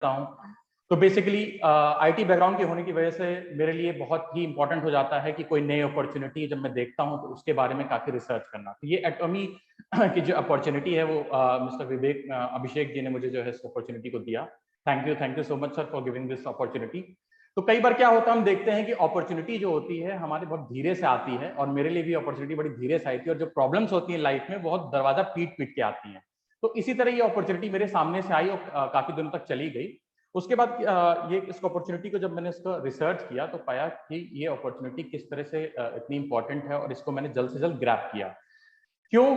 देखता हूँ तो बेसिकली आईटी बैकग्राउंड के होने की वजह से मेरे लिए बहुत ही इंपॉर्टेंट हो जाता है कि कोई नई अपॉर्चुनिटी जब मैं देखता हूँ तो उसके बारे में काफ़ी रिसर्च करना। तो ये एटॉमी की जो अपॉर्चुनिटी है वो मिस्टर विवेक अभिषेक जी ने मुझे जो है इस अपॉर्चुनिटी को दिया। Thank you so much sir for giving this opportunity. तो कई बार क्या होता है, हम देखते हैं कि अपॉर्चुनिटी जो होती है हमारे बहुत धीरे से आती है, और मेरे लिए भी अपॉर्चुनिटी बड़ी धीरे से आई थी, और जो प्रॉब्लम्स होती हैं लाइफ में बहुत दरवाजा पीट पीट के आती हैं। तो इसी तरह ये अपॉर्चुनिटी मेरे सामने से आई और काफी दिनों तक चली गई। उसके बाद ये इस अपॉर्चुनिटी को जब मैंने इसको रिसर्च किया तो पाया कि ये अपॉर्चुनिटी किस तरह से इतनी इंपॉर्टेंट है, और इसको मैंने जल्द से जल्द ग्रैब किया। क्यों?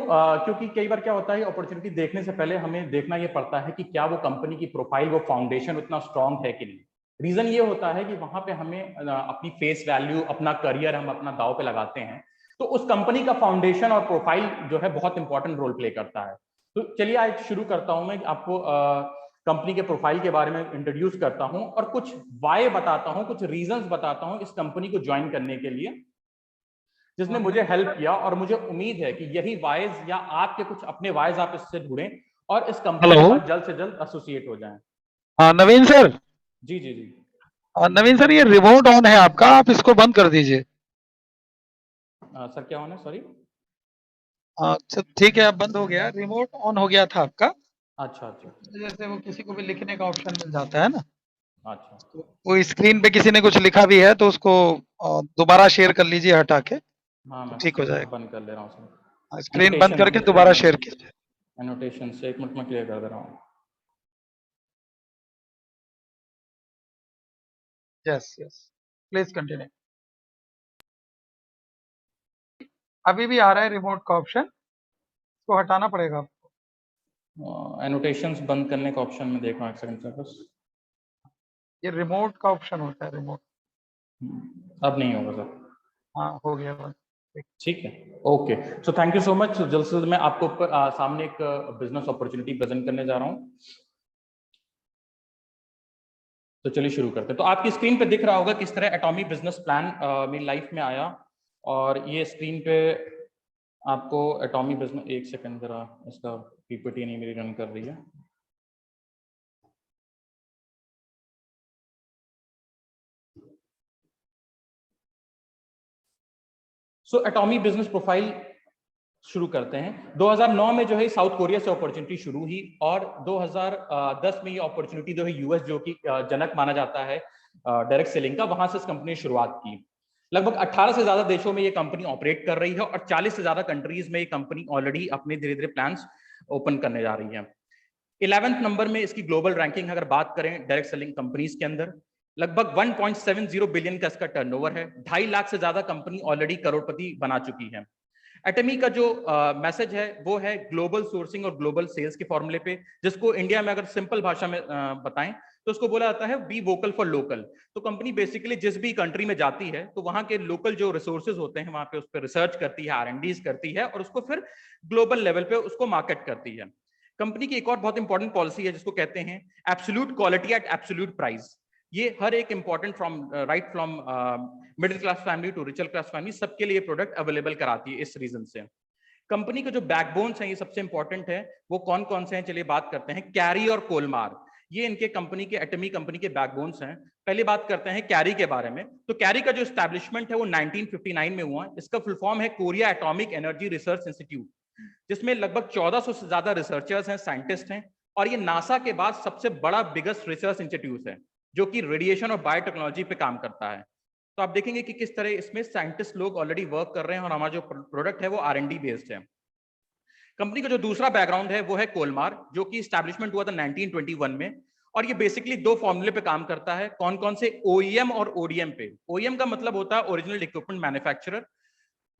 क्योंकि कई बार क्या होता है, अपॉर्चुनिटी देखने से पहले हमें देखना ये पड़ता है कि क्या वो कंपनी की प्रोफाइल, वो फाउंडेशन उतना स्ट्रांग है कि नहीं। रीजन ये होता है कि वहां पे हमें अपनी फेस वैल्यू, अपना करियर हम अपना दांव पे लगाते हैं, तो उस कंपनी का फाउंडेशन और प्रोफाइल जो है बहुत इंपॉर्टेंट रोल प्ले करता है। तो चलिए आज शुरू करता हूं, मैं आपको कंपनी के प्रोफाइल के बारे में इंट्रोड्यूस करता हूं और कुछ वाई बताता हूं, कुछ रीजंस बताता हूं इस कंपनी को ज्वाइन करने के लिए, जिसने मुझे हेल्प किया। और मुझे उम्मीद है कि यही वाइज या आपके कुछ अपने वाइज आप इससे जुड़ें और इस कंपनी के साथ जल्द से जल्द एसोसिएट हो जाएं। हाँ नवीन सर। जी जी जी। नवीन सर, ये रिमोट ऑन है आपका, आप इसको बंद कर दीजिए। सर क्या होना, सॉरी। अच्छा ठीक है, अब बंद हो गया, रिमोट ऑन हो गया था आपका। अच्छा अच्छा जैसे वो किसी को भी लिखने का ऑप्शन मिल जाता है ना, अच्छा। तो वो स्क्रीन पे किसी ने कुछ लिखा भी है तो उसको दोबारा शेयर कर लीजिए हटा के, हाँ तो मैं ठीक हो इसको जाएगा। बंद कर ले रहा हूँ सर। स्क्रीन बंद एनोटेशन करके से दोबारा मैं, शेयर कीजिए। एनोटेशन से एक मिनट में क्लियर कर दे रहा हूँ। Yes yes, please continue. अभी भी आ रहा है रिमोट का ऑप्शन, इसको हटाना पड़ेगा आपको। एनोटेशंस बंद करने का ऑप्शन में देख रहा हूँ, एक सेकंड सर बस। ये रिमोट का ऑप्शन होता है, रिमोट। अब नहीं होगा सर। हाँ हो गया बंद। ठीक है, okay. So thank you so much. जल्द से जल्द मैं आपको सामने एक बिजनेस अपॉर्चुनिटी प्रेजेंट करने जा रहा हूँ। तो चलिए शुरू करते हैं। तो आपकी स्क्रीन पे दिख रहा होगा किस तरह एटॉमी बिजनेस प्लान मेरी लाइफ में आया, और ये स्क्रीन पे आपको एटॉमी बिजनेस, एक सेकंड जरा, इसका पीपीटी नहीं मेरी रन कर रही है। सो एटॉमी बिजनेस प्रोफाइल शुरू करते हैं। 2009 में जो है साउथ कोरिया से अपॉर्चुनिटी शुरू हुई, और 2010 में ये अपॉर्चुनिटी जो है यूएस, जो कि जनक माना जाता है डायरेक्ट सेलिंग का, वहां से इस कंपनी ने शुरुआत की। लगभग 18 से ज्यादा देशों में ये कंपनी ऑपरेट कर रही है, और 40 से ज्यादा कंट्रीज में ये कंपनी ऑलरेडी अपने धीरे धीरे प्लान्स ओपन करने जा रही है। 11वें नंबर में इसकी ग्लोबल रैंकिंग अगर बात करें डायरेक्ट सेलिंग कंपनीज के अंदर, लगभग 1.70 बिलियन का इसका टर्नओवर है। 2.5 लाख से ज्यादा कंपनी ऑलरेडी करोड़पति बना चुकी है। एटमी का जो मैसेज है वो है ग्लोबल सोर्सिंग और ग्लोबल सेल्स के फॉर्मूले पे, जिसको इंडिया में अगर सिंपल भाषा में बताएं तो उसको बोला जाता है बी वोकल फॉर लोकल। तो कंपनी बेसिकली जिस भी कंट्री में जाती है तो वहां के लोकल जो रिसोर्सेज होते हैं वहां पे उस पर रिसर्च करती है, R&Ds करती है, और उसको फिर ग्लोबल लेवल पे उसको मार्केट करती है। कंपनी की एक और बहुत इंपॉर्टेंट पॉलिसी है जिसको कहते हैं absolute quality at absolute price. ये हर एक important from right from middle class family to richer class family सबके लिए प्रोडक्ट अवेलेबल कराती है। इस रीजन से कंपनी के जो बैकबोन्स हैं ये सबसे इंपॉर्टेंट है, वो कौन कौन से हैं चलिए बात करते हैं। कैरी और कोलमार, ये इनके कंपनी के, एटमी कंपनी के बैकबोन्स हैं। पहले बात करते हैं कैरी के बारे में। तो कैरी का जो एस्टैब्लिशमेंट है वो 1959 में हुआ। इसका फुल फॉर्म है Korea atomic energy research institute, जिसमें लगभग 1400 से ज्यादा रिसर्चर्स हैं, साइंटिस्ट हैं, और ये नासा के बाद सबसे बड़ा बिगेस्ट रिसर्च इंस्टीट्यूट है जो कि रेडिएशन और बायोटेक्नोलॉजी पे काम करता है। तो आप देखेंगे कि किस तरह इसमें साइंटिस्ट लोग ऑलरेडी वर्क कर रहे हैं, और हमारा जो प्रोडक्ट है वो R&D बेस्ड है। कंपनी का जो दूसरा बैकग्राउंड है वो है कोलमार, जो कि स्टैब्लिशमेंट हुआ था 1921 में, और ये बेसिकली दो फॉर्मूले पे काम करता है। कौन कौन से? OEM और ODM पे। OEM का मतलब होता है ओरिजिनल इक्विपमेंट मैन्युफैक्चरर,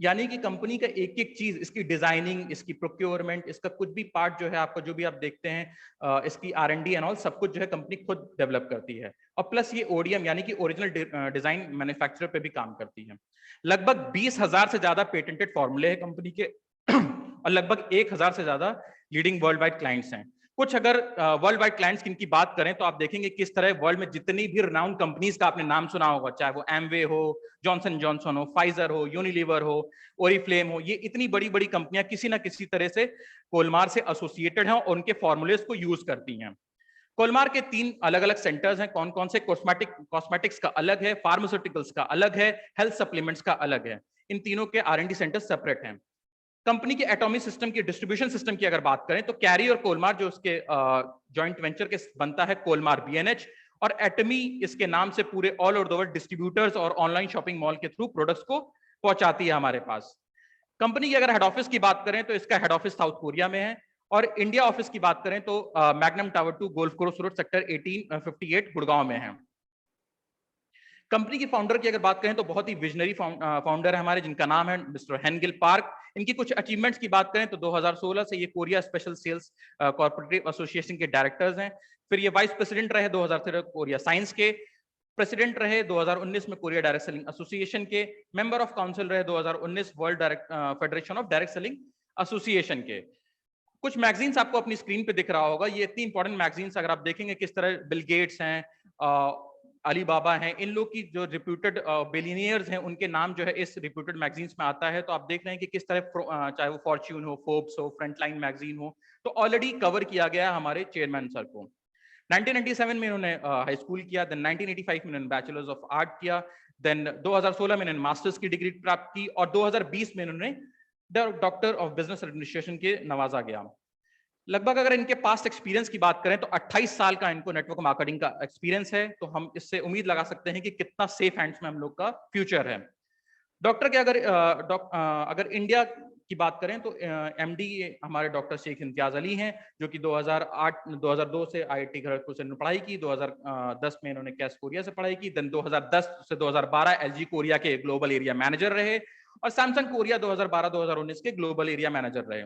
यानी कि कंपनी का एक एक चीज, इसकी डिजाइनिंग, इसकी प्रोक्योरमेंट, इसका कुछ भी पार्ट जो है आपका, जो भी आप देखते हैं इसकी R&D एंड ऑल, सब कुछ जो है कंपनी खुद डेवलप करती है। और प्लस ये ODM यानी कि ओरिजिनल डिजाइन मैन्युफैक्चरर पे भी काम करती है। लगभग 20,000 से ज्यादा पेटेंटेड फॉर्मूले है कंपनी के और लगभग 1,000 से ज्यादा लीडिंग वर्ल्ड वाइड क्लाइंट्स हैं। कुछ अगर वर्ल्ड वाइड क्लाइंट्स की इनकी बात करें तो आप देखेंगे किस तरह वर्ल्ड में जितनी भी रिनाउंड कंपनीज का आपने नाम सुना होगा, चाहे वो एमवे हो, जॉनसन जॉनसन हो, फाइजर हो, यूनिलीवर हो, ओरिफ्लेम हो, ये इतनी बड़ी बड़ी कंपनियां किसी ना किसी तरह से कोलमार से एसोसिएटेड हैं और उनके फॉर्मूलेज को यूज करती हैं। कोलमार के 3 अलग अलग सेंटर्स हैं। कौन कौन से? कॉस्मेटिक्स का अलग है, फार्मास्यूटिकल्स का अलग है, हेल्थ सप्लीमेंट्स का अलग है। इन तीनों के R&D सेंटर्स सेपरेट हैं। कंपनी के एटॉमिक सिस्टम की डिस्ट्रीब्यूशन सिस्टम की अगर बात करें तो कैरी और कोलमार जो उसके जॉइंट वेंचर के बनता है, कोलमार BNH, और एटमी इसके नाम से पूरे all over the world distributors और ऑनलाइन शॉपिंग मॉल के थ्रू प्रोडक्ट्स को पहुंचाती है हमारे पास। कंपनी की अगर हेड ऑफिस की बात करें तो इसका हेड ऑफिस साउथ कोरिया में है, और इंडिया ऑफिस की बात करें तो magnum tower 2 golf course road sector 1858 Gurgaon में है। कंपनी की फाउंडर की अगर बात करें तो बहुत ही विजनरी फाउंडर है हमारे, जिनका नाम है मिस्टर हेनगिल पार्क। इनकी कुछ अचीवमेंट्स की बात करें तो 2016 से ये Korea special cells corporative association के डायरेक्टर्स हैं। फिर ये वाइस प्रेसिडेंट रहे 2013 कोरिया साइंस के, प्रेसिडेंट रहे 2019 में कोरिया डायरेक्ट सेलिंग एसोसिएशन के, मेंबर ऑफ काउंसिल रहे 2019 world federation of direct selling association के। कुछ मैगजीन्स आपको अपनी स्क्रीन पे दिख रहा होगा, ये इतनी इंपॉर्टेंट मैगजीन्स अगर आप देखेंगे किस तरह बिल गेट्स हैं, अली बाबा हैं, इन लोग की जो रिप्यूटेड बिलियनियर्स हैं उनके नाम जो है इस रिप्यूटेड मैगजीन्स में आता है। तो आप देख रहे हैं कि किस तरह चाहे वो फॉर्च्यून हो, फोर्ब्स हो, फ्रंटलाइन मैगजीन हो, तो ऑलरेडी कवर किया गया है हमारे चेयरमैन सर को। 1997 में इन्होंने हाई स्कूल किया, देन 1985 में इन्होंने बैचलर्स ऑफ आर्ट किया, देन 2016 में इन्होंने मास्टर्स की डिग्री प्राप्त की, और 2020 में इन्होंने डॉक्टर ऑफ बिजनेस एडमिनिस्ट्रेशन के नवाजा गया। लगभग अगर इनके पास्ट एक्सपीरियंस की बात करें तो 28 साल का इनको नेटवर्क मार्केटिंग का एक्सपीरियंस है, तो हम इससे उम्मीद लगा सकते हैं कि कितना सेफ हैंड्स में हम लोग का फ्यूचर है। डॉक्टर के अगर इंडिया की बात करें तो MD हमारे डॉक्टर शेख इम्तियाज अली हैं, जो कि 2002 से IIT खड़गपुर से पढ़ाई की, 2010 में इन्होंने कैस कोरिया से पढ़ाई की, देन 2010 से 2012 LG कोरिया के ग्लोबल एरिया मैनेजर रहे, और सैमसंग कोरिया 2012-2019 के ग्लोबल एरिया मैनेजर रहे।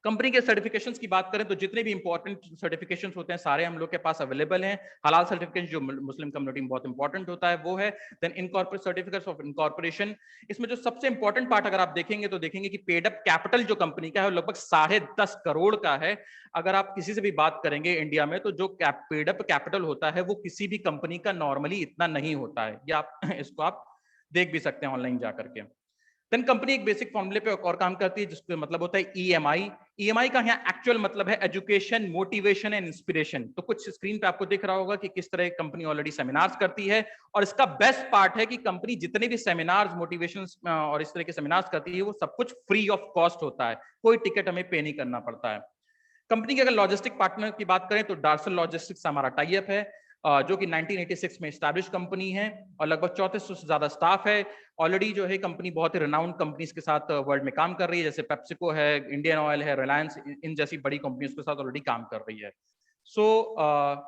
कंपनी के सर्टिफिकेशंस की बात करें तो जितने भी इंपॉर्टेंट सर्टिफिकेशंस होते हैं सारे हम लोग के पास अवेलेबल हैं। हलाल सर्टिफिकेशन जो मुस्लिम कम्युनिटी में बहुत इंपॉर्टेंट होता है वो है, then incorporate certificates of incorporation. इसमें जो सबसे इंपॉर्टेंट पार्ट अगर आप देखेंगे तो देखेंगे कि पेड अप कैपिटल जो कंपनी का है वो लगभग 10.5 करोड़ का है। अगर आप किसी से भी बात करेंगे इंडिया में तो जो पेड अप कैपिटल होता है वो किसी भी कंपनी का नॉर्मली इतना नहीं होता है, ये आप इसको आप देख भी सकते हैं ऑनलाइन जाकर के। देन कंपनी एक बेसिक फॉर्मूले पे और काम करती है जिसका मतलब होता है EMI। EMI का यहाँ एक्चुअल मतलब है एजुकेशन, मोटिवेशन एंड इंस्पिरेशन। तो कुछ स्क्रीन पे आपको दिख रहा होगा कि किस तरह कंपनी ऑलरेडी सेमिनार्स करती है, और इसका बेस्ट पार्ट है कि कंपनी जितने भी सेमिनार्स, मोटिवेशन और इस तरह के सेमिनार्स करती है वो सब कुछ फ्री ऑफ कॉस्ट होता है, कोई टिकट हमें पे नहीं करना पड़ता है। कंपनी के अगर लॉजिस्टिक पार्टनर की बात करें तो डार्सल लॉजिस्टिक्स हमारा टाई अप है, जो कि 1986 में स्टैब्लिश कंपनी है, और लगभग 3400 से ज्यादा स्टाफ है। ऑलरेडी जो है कंपनी बहुत ही रिनाउंड कंपनीज के साथ वर्ल्ड में काम कर रही है, जैसे पेप्सिको है, इंडियन ऑयल है, रिलायंस, इन जैसी बड़ी कंपनीज के साथ ऑलरेडी काम कर रही है। सो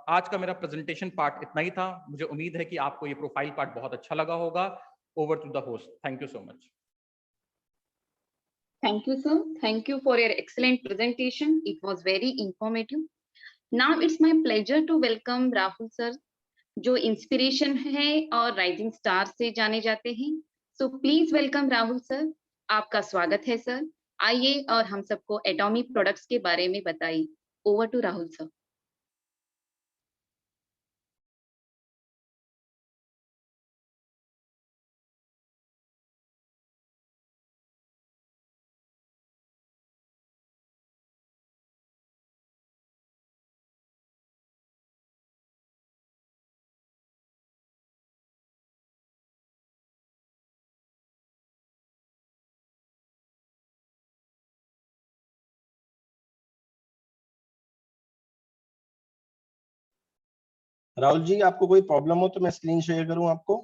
आज का मेरा प्रेजेंटेशन पार्ट इतना ही था। मुझे उम्मीद है कि आपको ये प्रोफाइल पार्ट बहुत अच्छा लगा होगा। Over to the host, thank you so much. Thank you, sir. Thank you for your excellent presentation. It was very informative. Now it's my pleasure to welcome Rahul sir, जो inspiration है और rising star से जाने जाते हैं। सो please welcome Rahul sir, आपका स्वागत है सर। आइए और हम सबको एटॉमी प्रोडक्ट्स के बारे में बताइए। Over to Rahul sir. Rahul ji, आपको कोई प्रॉब्लम हो तो मैं स्क्रीन शेयर करूं आपको?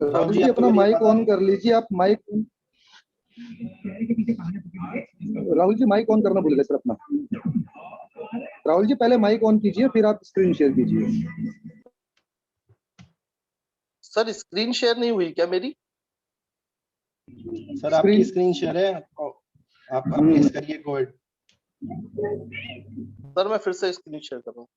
राहुल जी अपना माइक ऑन कर लीजिए। आप mic, Rahul ji mic on करना भूल गए सर अपना। राहुल जी पहले माइक ऑन कीजिए फिर आप स्क्रीन शेयर कीजिए। सर स्क्रीन शेयर नहीं हुई क्या मेरी? सर आपकी स्क्रीन शेयर है, आप प्लीज करिए कोड। सर मैं फिर से स्क्रीन शेयर कर रहा हूँ।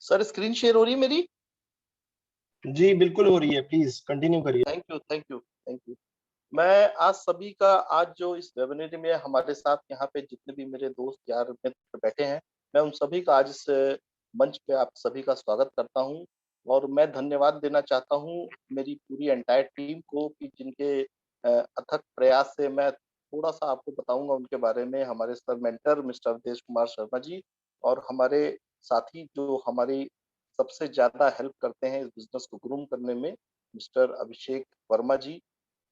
सर स्क्रीन शेयर हो रही है मेरी? जी बिल्कुल हो रही है, प्लीज कंटिन्यू करिए। Thank you, thank you, thank you. मैं आज सभी का आज जो इस वेबिनार में हमारे साथ यहाँ पे जितने भी मेरे दोस्त यार मित्र बैठे हैं, मैं उन सभी का आज इस मंच पे आप सभी का स्वागत करता हूँ और मैं धन्यवाद देना चाहता हूँ मेरी पूरी एंटायर टीम को कि जिनके अथक प्रयास से मैं थोड़ा सा आपको बताऊंगा उनके बारे में। हमारे सर मेंटर मिस्टर देश कुमार शर्मा जी और हमारे साथी जो हमारी सबसे ज्यादा हेल्प करते हैं इस बिजनेस को ग्रूम करने में, मिस्टर अभिषेक वर्मा जी।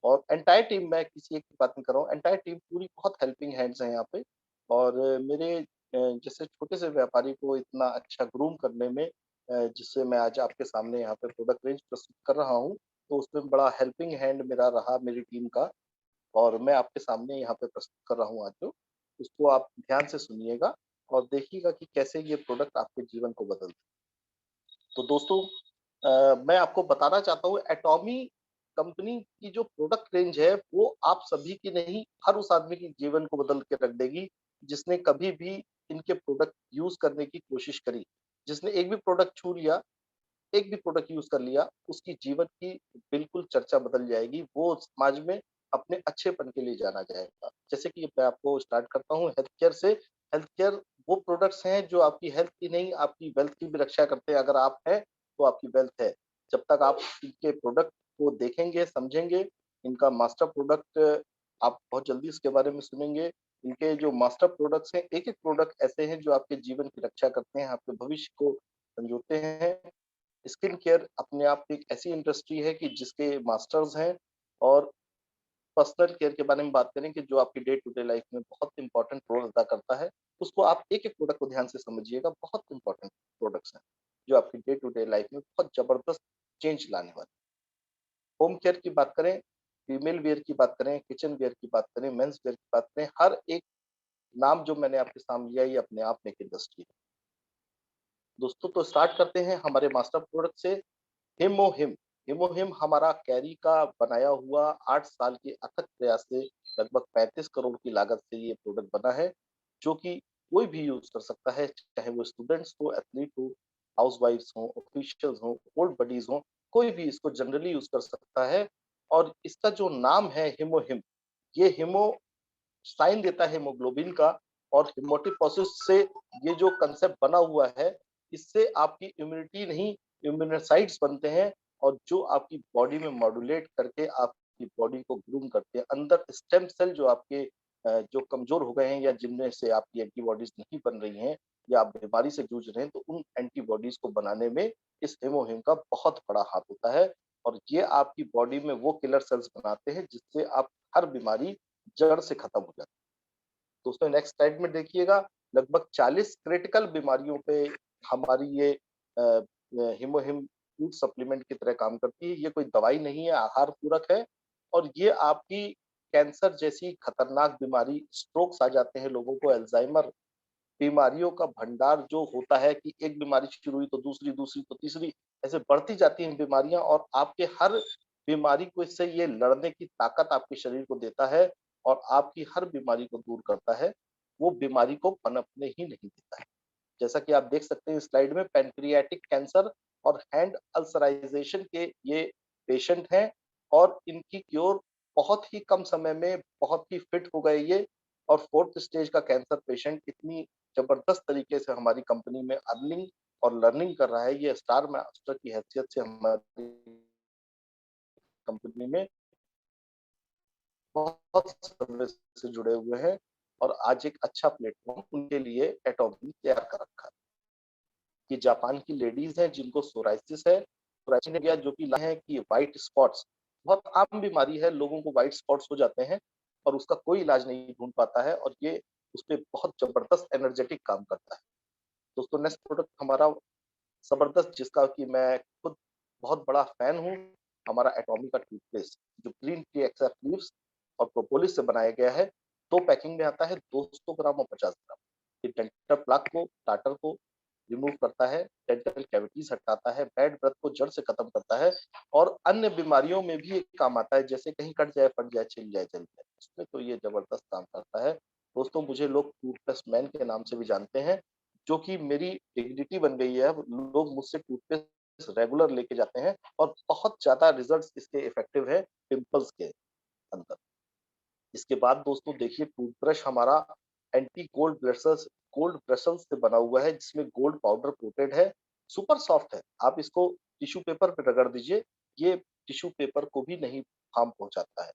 और एंटायर टीम, मैं किसी एक की बात नहीं कर रहा हूँ, एंटायर टीम पूरी बहुत हेल्पिंग हैंड्स हैं यहाँ पे। और मेरे जैसे छोटे से व्यापारी को इतना अच्छा ग्रूम करने में जिससे मैं आज आपके सामने यहाँ पे प्रोडक्ट रेंज प्रस्तुत कर रहा हूँ, तो उसमें बड़ा हेल्पिंग हैंड मेरा रहा मेरी टीम का। और मैं आपके सामने यहाँ पे प्रस्तुत कर रहा हूँ आज जो, उसको आप ध्यान से सुनिएगा और देखिएगा कि कैसे ये प्रोडक्ट आपके जीवन को बदल। तो दोस्तों मैं आपको बताना चाहता हूँ एटॉमी कंपनी की जो प्रोडक्ट रेंज है वो आप सभी की नहीं, हर उस आदमी के जीवन को बदल के रख देगी जिसने कभी भी इनके प्रोडक्ट यूज करने की कोशिश करी। जिसने एक भी प्रोडक्ट छू लिया, एक भी प्रोडक्ट यूज कर लिया, उसकी जीवन की बिल्कुल चर्चा बदल जाएगी। वो समाज में अपने अच्छेपन के लिए जाना जाएगा। जैसे कि मैं आपको स्टार्ट करता हूँ हेल्थ केयर से। हेल्थ केयर वो प्रोडक्ट्स हैं जो आपकी हेल्थ की नहीं, आपकी वेल्थ की भी रक्षा करते हैं। अगर आप हैं तो आपकी वेल्थ है। जब तक आप इनके प्रोडक्ट को देखेंगे, समझेंगे, इनका मास्टर प्रोडक्ट आप बहुत जल्दी इसके बारे में सुनेंगे। इनके जो मास्टर प्रोडक्ट्स हैं, एक एक प्रोडक्ट ऐसे हैं जो आपके जीवन की रक्षा करते हैं, आपके भविष्य को संजोते हैं। स्किन केयर अपने आप एक ऐसी इंडस्ट्री है कि जिसके मास्टर्स हैं। और पर्सनल केयर के बारे में बात करें कि जो आपकी डे टू डे लाइफ में बहुत इंपॉर्टेंट रोल अदा करता है, उसको आप एक एक प्रोडक्ट को ध्यान से समझिएगा। बहुत इंपॉर्टेंट प्रोडक्ट्स हैं जो आपकी डे टू डे लाइफ में बहुत जबरदस्त चेंज लाने वाले। होम केयर की बात करें, फीमेल वेयर की बात करें, किचन वेयर की बात करें, मेंस वेयर की बात करें, हर एक नाम जो मैंने आपके सामने लिया ये अपने आप में एक इंडस्ट्री है। दोस्तों तो स्टार्ट करते हैं हमारे मास्टर प्रोडक्ट से। हिमोहिम। हिमोहिम हमारा कैरी का बनाया हुआ 8 साल के अथक प्रयास से लगभग 35 करोड़ की लागत से ये प्रोडक्ट बना है, जो कि कोई भी यूज कर सकता है, चाहे वो स्टूडेंट्स हो, एथलीट हो, हाउसवाइफ्स हो, ऑफिशियल्स हो, ओल्ड बडीज हो, कोई भी इसको जनरली यूज कर सकता है। और इसका जो नाम है हिमोहिम, ये हिमो साइन देता है हीमोग्लोबिन का। और हिमोटिपोसिस से ये जो कंसेप्ट बना हुआ है, इससे आपकी इम्यूनिटी नहीं, इम्यूनोसाइट्स बनते हैं और जो आपकी बॉडी में मॉड्यूलेट करके आपकी बॉडी को ग्रूम करते हैं। अंदर स्टेम सेल जो आपके जो कमजोर हो गए हैं या जिनमें से आपकी एंटीबॉडीज नहीं बन रही हैं या आप बीमारी से जूझ रहे हैं, तो उन एंटीबॉडीज को बनाने में इस हिमोहिम का बहुत बड़ा हाथ होता है। और ये आपकी बॉडी में वो किलर सेल्स बनाते हैं जिससे आप हर बीमारी जड़ से खत्म हो जाती है। दोस्तों नेक्स्ट स्लाइड में देखिएगा, लगभग 40 क्रिटिकल बीमारियों पे हमारी ये हिमोहिम फूड सप्लीमेंट की तरह काम करती है। ये कोई दवाई नहीं है, आहार पूरक है। और ये आपकी कैंसर जैसी खतरनाक बीमारी, स्ट्रोक्स आ जाते हैं लोगों को, अल्जाइमर, बीमारियों का भंडार जो होता है कि एक बीमारी शुरू हुई तो दूसरी, दूसरी तो तीसरी, ऐसे बढ़ती जाती हैं बीमारियां। और आपके हर बीमारी को इससे ये लड़ने की ताकत आपके शरीर को देता है और आपकी हर बीमारी को दूर करता है। वो बीमारी को पनपने ही नहीं देता है। जैसा कि आप देख सकते हैं स्लाइड में, पैनक्रियाटिक कैंसर और हैंड अल्सराइजेशन के ये पेशेंट हैं और इनकी क्योर बहुत ही कम समय में बहुत ही फिट हो गए ये। और 4th स्टेज का कैंसर पेशेंट इतनी जबरदस्त तरीके से हमारी कंपनी में अर्निंग और लर्निंग कर रहा है। ये स्टार मास्टर की हैसियत से हमारी कंपनी में बहुत समय से जुड़े हुए हैं और आज एक अच्छा प्लेटफॉर्म उनके लिए एटॉमी तैयार कर रखा है। ये जापान की लेडीज हैं जिनको सोराइसिस है, सोराइसिस जो कि है कि व्हाइट स्पॉट्स बहुत आम बीमारी है, लोगों को व्हाइट स्पॉट्स हो जाते हैं और उसका कोई इलाज नहीं ढूंढ पाता है और ये उस पर बहुत जबरदस्त एनर्जेटिक काम करता है। दोस्तों नेक्स्ट प्रोडक्ट हमारा जबरदस्त, जिसका कि मैं खुद बहुत बड़ा फैन हूँ, हमारा एटॉमी का टूथपेस्ट जो ग्रीन टी एक्सट्रैक्ट लीव्स और प्रोपोलिस से बनाया गया है। 2 पैकिंग में आता है, 200 ग्राम और 50 ग्राम। ये डेंटल प्लाक को, टाटर को रिमूव करता है, डेंटल कैविटीज हटाता है, बैड ब्रेथ को जड़ से खत्म करता है और अन्य बीमारियों में भी काम आता है, जैसे कहीं कट जाए, फट जाए, छिल जाए, जल जाए, उसमें तो ये जबरदस्त काम करता है। दोस्तों मुझे लोग टूथपेस्ट मैन के नाम से भी जानते हैं। जो कि मेरी डिग्निटी बन गई है। लोग मुझसे टूथपेस्ट रेगुलर लेके जाते हैं और बहुत ज्यादा रिजल्ट्स इसके इफेक्टिव है पिंपल्स के अंदर। इसके बाद दोस्तों देखिए टूथब्रश हमारा एंटी गोल्ड ब्रशल्स से बना हुआ है, जिसमें गोल्ड पाउडर कोटेड है, सुपर सॉफ्ट है। आप इसको टिश्यू पेपर पे रगड़ दीजिए, ये टिश्यू पेपर को भी नहीं हार्म पहुंचाता है।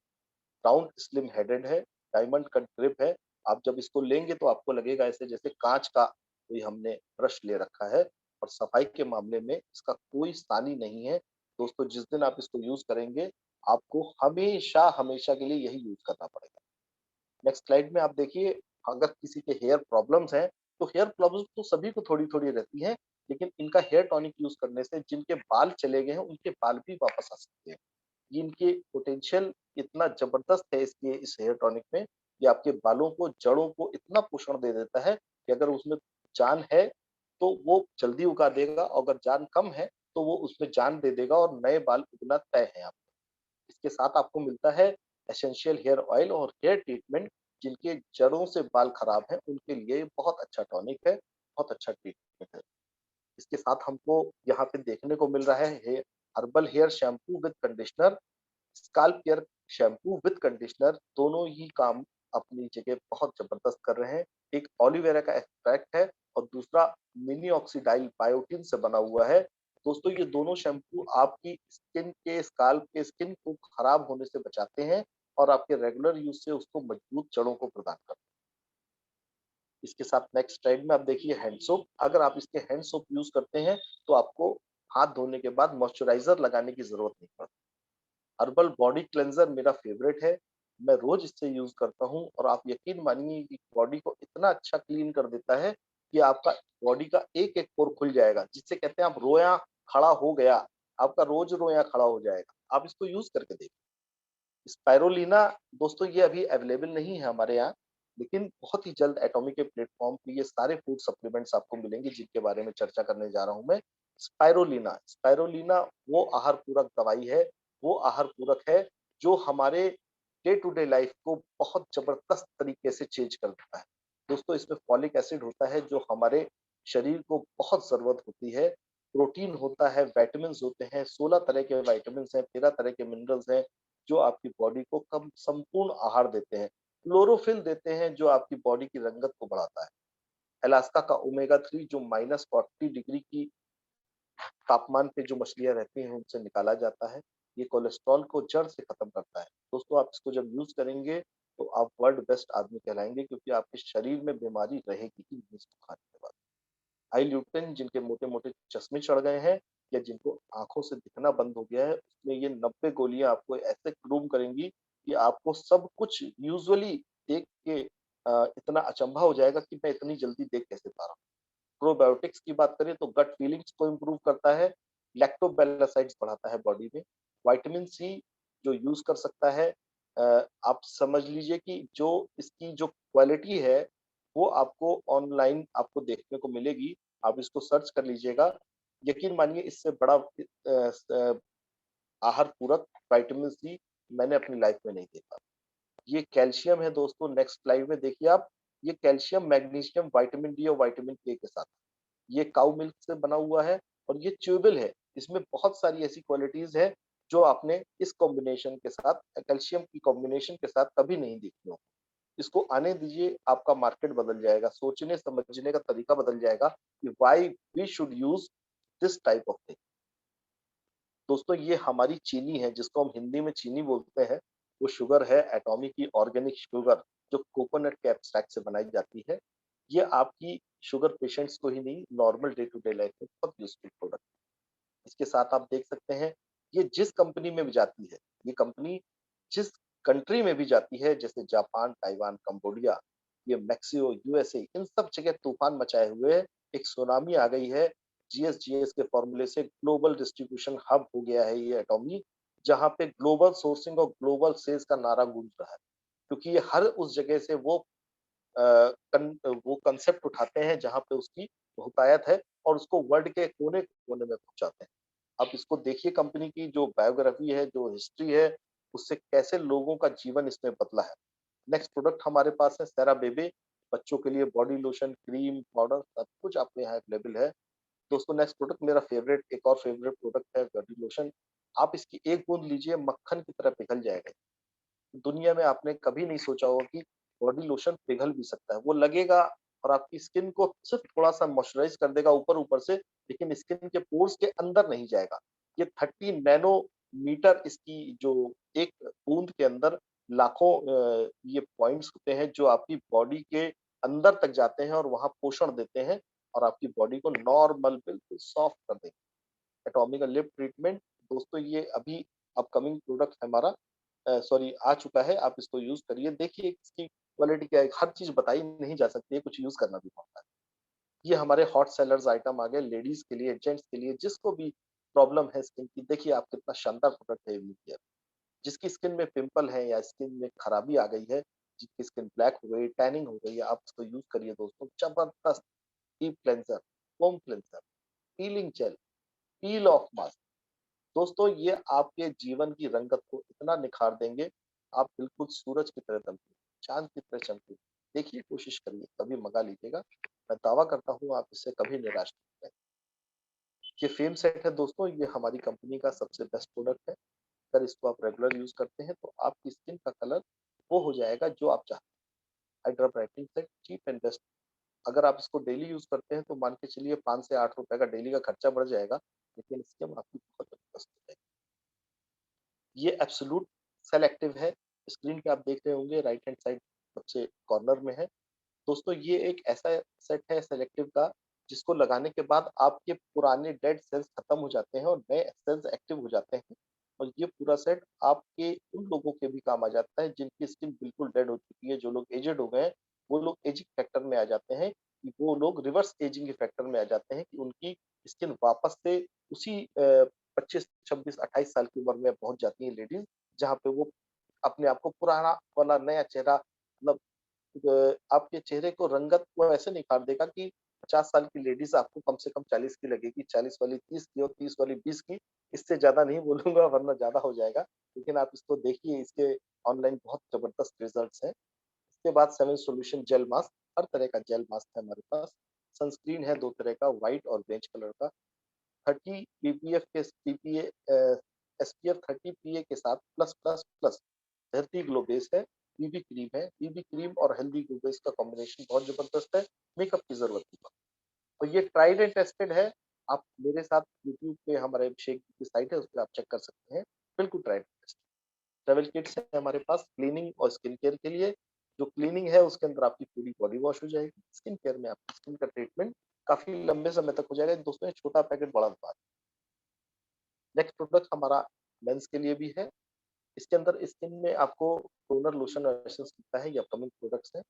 राउंड स्लिम हेडेड है, डायमंड कट ग्रिप है। आप जब इसको लेंगे तो आपको लगेगा ऐसे जैसे कांच का कोई हमने ब्रश ले रखा है। और सफाई के मामले में इसका कोई सानी नहीं है। दोस्तों जिस दिन आप इसको यूज करेंगे, आपको हमेशा हमेशा के लिए यही यूज करना पड़ेगा। नेक्स्ट स्लाइड में आप देखिए, अगर किसी के हेयर प्रॉब्लम्स हैं, तो हेयर प्रॉब्लम्स तो सभी को थोड़ी-थोड़ी रहती हैं, लेकिन इनका हेयर टॉनिक यूज़ करने से जिनके बाल चले गए हैं, उनके बाल भी वापस आ सकते हैं। ये इनके पोटेंशियल इतना ज़बरदस्त है इसके इस हेयर टॉनिक में, कि आपके बालों को, जड़ों को इतना पोषण दे देता है कि अगर उसमें जान है, तो वो जल्दी उगा देगा, और अगर जान कम है, तो वो उसमें जान दे देगा और नए बाल उगना तय है। इसके साथ आपको मिलता है एसेंशियल हेयर ऑयल और हेयर ट्रीटमेंट। जिनके जड़ों से बाल खराब हैं, उनके लिए बहुत अच्छा टॉनिक है, बहुत अच्छा ट्रीटमेंट है। इसके साथ हमको यहाँ पे देखने को मिल रहा है herbal hair shampoo with conditioner, scalp care shampoo with conditioner, दोनों ही काम अपनी जगह बहुत जबरदस्त कर रहे हैं। एक एलोवेरा का एक्सट्रैक्ट है और दूसरा मिनी ऑक्सीडाइल बायोटिन से बना हुआ है। दोस्तों ये दोनों शैम्पू आपकी स्काल्प के स्किन को खराब होने से बचाते हैं और आपके रेगुलर यूज से उसको मजबूत जड़ों को प्रदान करते हैं। इसके साथ नेक्स्ट स्लाइड में आप देखिए हैंड सोप। अगर आप इसके हैंड सोप यूज करते हैं, तो आपको हाथ धोने के बाद मॉइस्चराइजर लगाने की जरूरत नहीं पड़ती। हर्बल बॉडी क्लेंजर मेरा फेवरेट है, मैं रोज इससे यूज करता हूँ और आप यकीन मानिए कि बॉडी को इतना अच्छा क्लीन कर देता है कि आपका बॉडी का एक एक पोर खुल जाएगा, जिससे कहते हैं आप रोया खड़ा हो गया, आपका रोज रोया खड़ा हो जाएगा। आप इसको यूज करके देखिए। स्पाइरोलिना दोस्तों ये अभी अवेलेबल नहीं है हमारे यहाँ, लेकिन बहुत ही जल्द एटॉमिक के प्लेटफॉर्म पे ये सारे फूड सप्लीमेंट्स आपको मिलेंगे जिनके बारे में चर्चा करने जा रहा हूँ मैं। स्पाइरोलिना स्पाइरोलिना वो आहार पूरक दवाई है, वो आहार पूरक है जो हमारे डे टू डे लाइफ को बहुत जबरदस्त तरीके से चेंज कर देता है। दोस्तों इसमें फॉलिक एसिड होता है जो हमारे शरीर को बहुत जरूरत होती है, प्रोटीन होता है, विटामिन होते हैं, 16 तरह के विटामिन हैं, 13 तरह के मिनरल्स हैं, जो आपकी बॉडी को कम संपूर्ण आहार देते हैं। क्लोरोफिल देते हैं जो आपकी बॉडी की रंगत को बढ़ाता है। अलास्का का ओमेगा 3 जो -40 डिग्री की तापमान पे जो मछलियां रहती हैं उनसे निकाला जाता है। ये कोलेस्ट्रॉल को जड़ से खत्म करता है। दोस्तों आप इसको जब यूज करेंगे, तो आप वर्ल्ड बेस्ट आदमी कहलाएंगे, क्योंकि आपके शरीर में बीमारी रहेगी ही नहीं इसको खाने के बाद। हाई ल्यूटेन जिनके मोटे मोटे चश्मे चढ़ गए हैं, या जिनको आंखों से दिखना बंद हो गया है, उसमें ये 90 गोलियां आपको ऐसे ग्रूम करेंगी कि आपको सब कुछ यूजुअली देख के इतना अचंभा हो जाएगा कि मैं इतनी जल्दी देख कैसे पा रहा हूँ। प्रोबायोटिक्स की बात करें तो गट फीलिंग्स को इम्प्रूव करता है, लैक्टोबैसिलस बढ़ाता है बॉडी में, विटामिन सी जो यूज कर सकता है। आप समझ लीजिए कि जो इसकी जो क्वालिटी है, वो आपको ऑनलाइन आपको देखने को मिलेगी। आप इसको सर्च कर लीजिएगा। यकीन मानिए इससे बड़ा आहार पूरक विटामिन सी मैंने अपनी लाइफ में नहीं देखा। ये कैल्शियम है दोस्तों। नेक्स्ट स्लाइड में देखिए आप, ये कैल्शियम, मैग्नीशियम, विटामिन डी और विटामिन के साथ, ये काऊ मिल्क से बना हुआ है और ये च्यूबल है। इसमें बहुत सारी ऐसी क्वालिटीज है जो आपने इस कॉम्बिनेशन के साथ, कैल्शियम की कॉम्बिनेशन के साथ कभी नहीं देखी हो। इसको आने दीजिए, आपका मार्केट बदल जाएगा, सोचने समझने का तरीका बदल जाएगा कि why we should use this type of thing. दोस्तों ये हमारी चीनी है, जिसको हम हिंदी में चीनी बोलते हैं। वो शुगर है, एटॉमी की ऑर्गेनिक शुगर, जो कोकोनट के एक्सट्रैक्ट से बनाई जाती है। ये आपकी शुगर पेशेंट्स को ही नहीं, normal day to day life में बहुत यूजफुल प्रोडक्ट। इसके साथ आप देख सकते हैं, ये जिस कंपनी में भी जाती है, ये कंपनी जिस कंट्री में भी जाती है, जैसे जापान, ताइवान, कंबोडिया, ये मैक्सिको, यूएसए, इन सब जगह तूफान मचाए हुए है। एक सुनामी आ गई है। जीएसजीएस के फॉर्मूले से ग्लोबल डिस्ट्रीब्यूशन हब हो गया है ये एटॉमी, जहां पे ग्लोबल सोर्सिंग और ग्लोबल सेल्स का नारा गूंज रहा है, क्योंकि ये हर उस जगह से वो कंसेप्ट उठाते हैं जहां पे उसकी बहुतायत है और उसको वर्ल्ड के कोने कोने में पहुंचाते हैं। आप इसको देखिए, कंपनी की जो बायोग्राफी है, जो हिस्ट्री है, उससे कैसे लोगों का जीवन इसमें बदला है। नेक्स्ट प्रोडक्ट हमारे पास है सेरा बेबे। बच्चों के लिए बॉडी लोशन, क्रीम, पाउडर सब कुछ आपके यहाँ अवेलेबल है। दोस्तों नेक्स्ट प्रोडक्ट मेरा फेवरेट, एक और फेवरेट प्रोडक्ट है बॉडी लोशन। आप इसकी एक बूंद लीजिए, मक्खन की तरह पिघल जाएगा। दुनिया में आपने कभी नहीं सोचा होगा कि बॉडी लोशन पिघल भी सकता है। वो लगेगा और आपकी स्किन को सिर्फ थोड़ा-सा मॉइस्चराइज़ कर देगा ऊपर-ऊपर से, लेकिन स्किन के पोर्स के अंदर नहीं जाएगा। ये 30 नैनोमीटर इसकी जो एक बूंद के अंदर लाखों ये पॉइंट्स होते हैं जो आपकी बॉडी के अंदर तक जाते हैं और वहाँ पोषण देते हैं और आपकी बॉडी को नॉर्मल बिल्कुल सॉफ्ट कर देंगे। एटॉमी का लिप ट्रीटमेंट दोस्तों ये अभी अपकमिंग प्रोडक्ट हमारा सॉरी आ चुका है, आप इसको यूज़ करिए। देखिए इसकी क्वालिटी क्या है, हर चीज़ बताई नहीं जा सकती है, कुछ यूज़ करना भी पड़ता है। ये हमारे हॉट सेलर्स आइटम आ गए, लेडीज़ के लिए, जेंट्स के लिए, जिसको भी प्रॉब्लम है स्किन की। देखिए आप कितना शानदार प्रोडक्ट है ये। जिसकी स्किन में पिंपल है या स्किन में खराबी आ गई है, जिसकी स्किन ब्लैक हो गई, टैनिंग हो गई है, आप इसको यूज़ करिए दोस्तों। जबरदस्त deep cleanser, foam cleanser, piling jail, peel of mask. दोस्तों ये आपके जीवन की रंगत को इतना निखार देंगे, आप बिल्कुल सूरज की तरह दमकेंगे, चाँद की तरह चमकेंगे। देखिए कोशिश करिए, कभी मँगा लीजिएगा। मैं दावा करता हूँ आप इससे कभी निराश नहीं होंगे। ये फेम सेट है दोस्तों, ये हमारी कंपनी का सबसे बेस्ट प्रोडक्ट है। अगर इसको आप रेगुलर यूज़ करते हैं तो आपकी स्किन का कलर वो हो जाएगा जो आप चाहते हैं। Hydra brightening set cheap and best. अगर आप इसको डेली यूज़ करते हैं तो मान के चलिए 5 से 8 रुपए का डेली का खर्चा बढ़ जाएगा, लेकिन स्किन आपकी बहुत जबरदस्त हो जाएगी। ये एब्सोल्यूट सेलेक्टिव है। स्क्रीन पे आप देख रहे होंगे राइट हैंड साइड सबसे कॉर्नर में है। दोस्तों ये एक ऐसा सेट है सेलेक्टिव का जिसको लगाने के बाद आपके पुराने डेड सेल्स खत्म हो जाते हैं और नए सेल्स एक्टिव हो जाते हैं। और ये पूरा सेट आपके उन लोगों के भी काम आ जाता है जिनकी स्किन बिल्कुल डेड हो चुकी है, जो लोग एजेड हो गए हैं, वो लोग एजिंग फैक्टर में आ जाते हैं, कि वो लोग रिवर्स एजिंग के फैक्टर में आ जाते हैं कि उनकी स्किन वापस से उसी 25, 26, 28 साल की उम्र में पहुँच जाती है लेडीज़, जहाँ पे वो अपने आप को पुराना वाला नया चेहरा मतलब आपके चेहरे को रंगत को ऐसे निखार देगा कि 50 साल की लेडीज़ आपको कम से कम 40 की लगेगी, 40 वाली 30 की और 30 वाली 20 की। इससे ज़्यादा नहीं बोलूँगा वरना ज़्यादा हो जाएगा। लेकिन आप इसको देखिए, इसके ऑनलाइन बहुत ज़बरदस्त रिज़ल्ट्स हैं। इसके बाद 7 सॉल्यूशन जेल मास्क, हर तरह का जेल मास्क है हमारे पास। सनस्क्रीन है 2 तरह का, व्हाइट और बेज कलर का। 30 पीपीएफ के पीपीए एसपीएफ 30 पीए के साथ प्लस प्लस प्लस धरती ग्लो बेस है, बीबी क्रीम है। बीबी क्रीम और हेल्दी ग्लो बेस का कॉम्बिनेशन बहुत जबरदस्त है, मेकअप की जरूरत नहीं पड़ती। और ये ट्राइड एंड टेस्टेड है। आप मेरे साथ यूट्यूब पे हमारे अभिषेक की साइट है, उस पर आप चेक कर सकते हैं, बिल्कुल ट्राइड टेस्ट। ट्रेवल किट्स है हमारे पास क्लीनिंग और स्किन केयर के लिए। जो क्लीनिंग है उसके अंदर आपकी पूरी बॉडी वॉश हो जाएगी, स्किन केयर में आपकी स्किन का ट्रीटमेंट काफी लंबे समय तक हो जाएगा। दोस्तों ये छोटा पैकेट बड़ा उत्पाद। नेक्स्ट प्रोडक्ट हमारा मेंस के लिए भी है। इसके अंदर स्किन में आपको टोनर, लोशन और एसेंस मिलता है, ये अपकमिंग प्रोडक्ट्स हैं।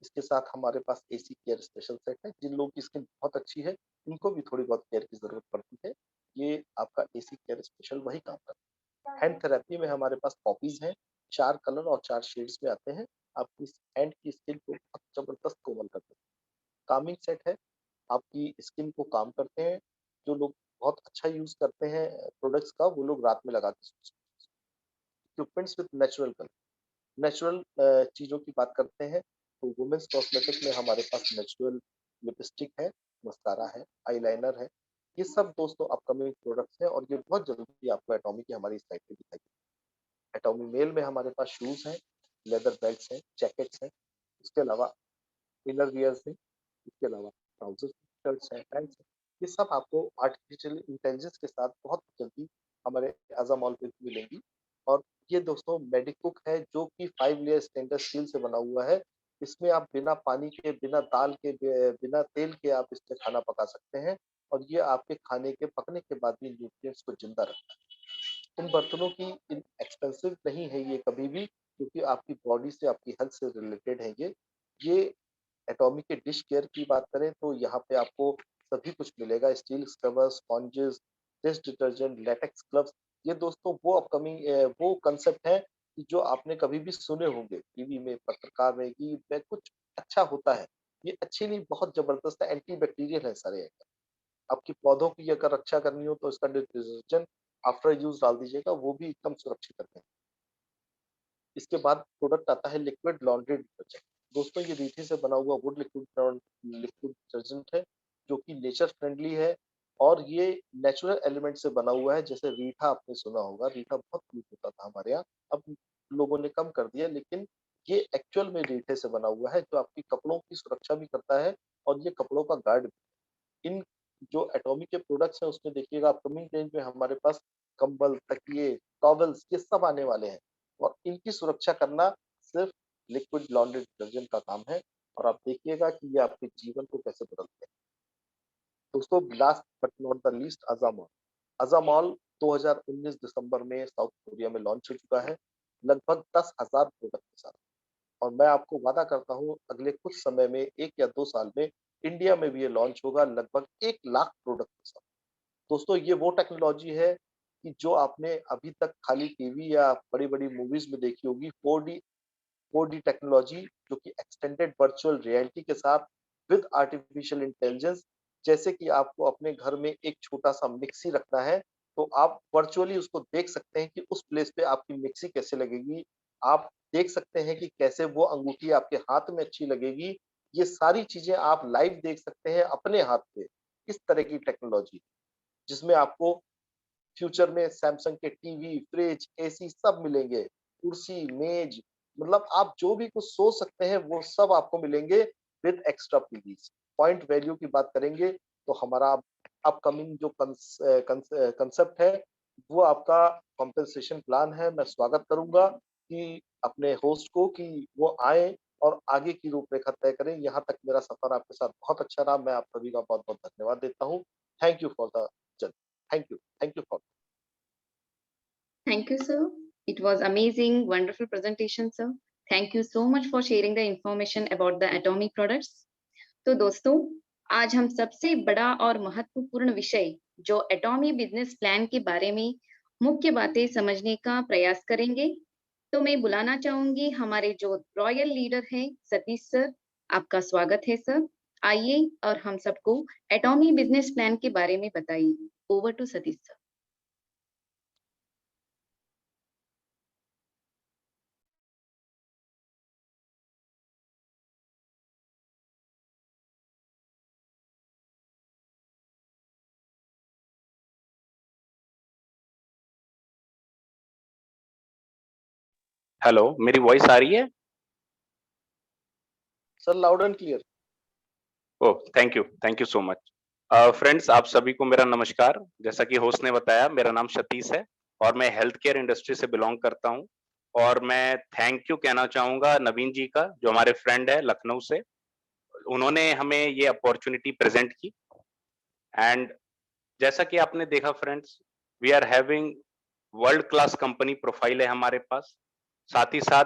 इसके साथ हमारे पास एसी केयर स्पेशल सेट है। जिन लोगों की स्किन बहुत अच्छी है, उनको भी थोड़ी बहुत केयर की ज़रूरत पड़ती है। ये आपका एसी केयर स्पेशल वही काम करता है। हैंड थेरेपी में हमारे पास पॉपीज़ हैं, 4 कलर और 4 शेड्स में आते हैं। आपकी हैंड की स्किन को बहुत ज़बरदस्त कोमल करते हैं। कामिंग सेट है, आपकी स्किन को काम करते हैं। जो लोग बहुत अच्छा यूज़ करते हैं प्रोडक्ट्स का, वो लोग रात में लगा के सो सकते हैं। Equipments with natural colour. Natural चीज़ों की बात करते हैं तो वुमेन्स कॉस्मेटिक में हमारे पास नेचुरल लिपस्टिक है, मस्कारा है, आईलाइनर है। ये सब दोस्तों अपकमिंग प्रोडक्ट्स हैं और ये बहुत जल्दी आपको एटॉमी की हमारी साइट पे दिखाई देगी। एटॉमी मेल में हमारे पास शूज़ हैं, लेदर बेल्ट्स हैं, जैकेट्स हैं, उसके अलावा इनर वियर्स हैं, इसके अलावा ट्राउजर्स, शर्ट्स हैं, पैंट्स हैं। ये सब आपको आर्टिफिशियल इंटेलिजेंस के साथ बहुत जल्दी हमारे आज़ा मॉल पे मिलेंगी। और ये दोस्तों मेडिकुक है जो कि 5 लेयर स्टेनलेस स्टील से बना हुआ है। इसमें आप बिना पानी के, बिना दाल के, बिना तेल के आप इससे खाना पका सकते हैं और ये आपके खाने के पकने के बाद भी न्यूट्रिएंट्स को जिंदा रखता है। इन बर्तनों की एक्सपेंसिव नहीं है ये कभी भी, क्योंकि आपकी बॉडी से, आपकी हेल्थ से रिलेटेड है ये एटॉमी के डिश केयर की बात करें तो यहाँ पे आपको सभी कुछ मिलेगा। Steel scrubber, sponges, dish detergent, latex gloves. ये दोस्तों वो अपकमिंग वो कंसेप्ट है कि जो आपने कभी भी सुने होंगे टीवी में, पत्रकार में कि कुछ अच्छा होता है। ये अच्छी नहीं, बहुत जबरदस्त है, एंटी बैक्टीरियल है सारे। आपकी पौधों की अगर रक्षा करनी हो तो इसका डिटर्जेंट आफ्टर यूज डाल दीजिएगा, वो भी एकदम सुरक्षित रहते हैं। इसके बाद प्रोडक्ट आता है लिक्विड लॉन्ड्री डिटर्जेंट। दोस्तों ये रीठे से बना हुआ वुड लिक्विड डिटर्जेंट है जो कि नेचर फ्रेंडली है और ये नेचुरल एलिमेंट से बना हुआ है। जैसे रीठा आपने सुना होगा, रीठा बहुत यूज होता था हमारे यहाँ, अब लोगों ने कम कर दिया, लेकिन ये एक्चुअल में रीठे से बना हुआ है जो आपकी कपड़ों की सुरक्षा भी करता है और ये कपड़ों का गार्ड भी। इन जो एटॉमिक के प्रोडक्ट्स हैं उसमें देखिएगा अपकमिंग रेंज में हमारे पास कंबल, तकिए, टॉवल्स ये सब आने वाले हैं और इनकी सुरक्षा करना सिर्फ लिक्विड लॉन्ड्री डिटर्जेंट का काम है और आप देखिएगा कि ये आपके जीवन को कैसे बदलते हैं। दोस्तों last but not the least, अजामॉल। अजामॉल 2019 दिसंबर में साउथ कोरिया में लॉन्च हो चुका है लगभग 10,000 प्रोडक्ट के साथ और मैं आपको वादा करता हूँ अगले कुछ समय में 1 या 2 साल में इंडिया में भी ये लॉन्च होगा लगभग 1 लाख प्रोडक्ट के साथ। दोस्तों ये वो टेक्नोलॉजी है कि जो आपने अभी तक खाली टीवी या बड़ी-बड़ी मूवीज में देखी होगी, 4D टेक्नोलॉजी जो कि एक्सटेंडेड वर्चुअल रियलिटी के साथ विद आर्टिफिशियल इंटेलिजेंस। जैसे कि आपको अपने घर में एक छोटा सा मिक्सी रखना है तो आप वर्चुअली उसको देख सकते हैं कि उस प्लेस पे आपकी मिक्सी कैसे लगेगी। आप देख सकते हैं कि कैसे वो अंगूठी आपके हाथ में अच्छी लगेगी। ये सारी चीजें आप लाइव देख सकते हैं अपने हाथ पे। इस तरह की टेक्नोलॉजी जिसमें आपको फ्यूचर में सैमसंग के टीवी, फ्रिज, एसी सब मिलेंगे, कुर्सी, मेज, मतलब आप जो भी कुछ सोच सकते हैं वो सब आपको मिलेंगे with extra freebies. Point value की बात करेंगे तो हमारा अपकमिंग जो कंसेप्ट है वो आपका कॉम्पेंसेशन प्लान है। मैं स्वागत करूंगा कि अपने होस्ट को कि वो आए और आगे की रूपरेखा तय करें। यहाँ तक मेरा सफर आपके साथ बहुत अच्छा रहा। मैं आप सभी का बहुत-बहुत धन्यवाद देता हूँ। Thank you for the journey. Thank you for Thank you, sir. It was amazing, wonderful presentation, sir. Thank you so much for sharing the information about the atomic products. तो दोस्तों, आज हम सबसे बड़ा और महत्वपूर्ण विषय जो एटॉमी बिजनेस प्लान के बारे में मुख्य बातें समझने का प्रयास करेंगे। तो मैं बुलाना चाहूंगी हमारे जो रॉयल लीडर है सतीश सर। आपका स्वागत है सर। आइए और हम सबको एटॉमी बिजनेस प्लान के बारे में बताइए। Over to Satish sir. Hello, मेरी वॉइस आ रही है? Sir loud and clear. Oh, thank you so much. Friends, आप सभी को मेरा नमस्कार। जैसा कि होस्ट ने बताया, मेरा नाम सतीश है और मैं हेल्थ केयर इंडस्ट्री से बिलोंग करता हूं और मैं थैंक यू कहना चाहूंगा नवीन जी का, जो हमारे फ्रेंड है लखनऊ से। उन्होंने हमें ये अपॉर्चुनिटी प्रेजेंट की एंड जैसा कि आपने देखा friends, we are having world class company profile है हमारे पास। साथ ही साथ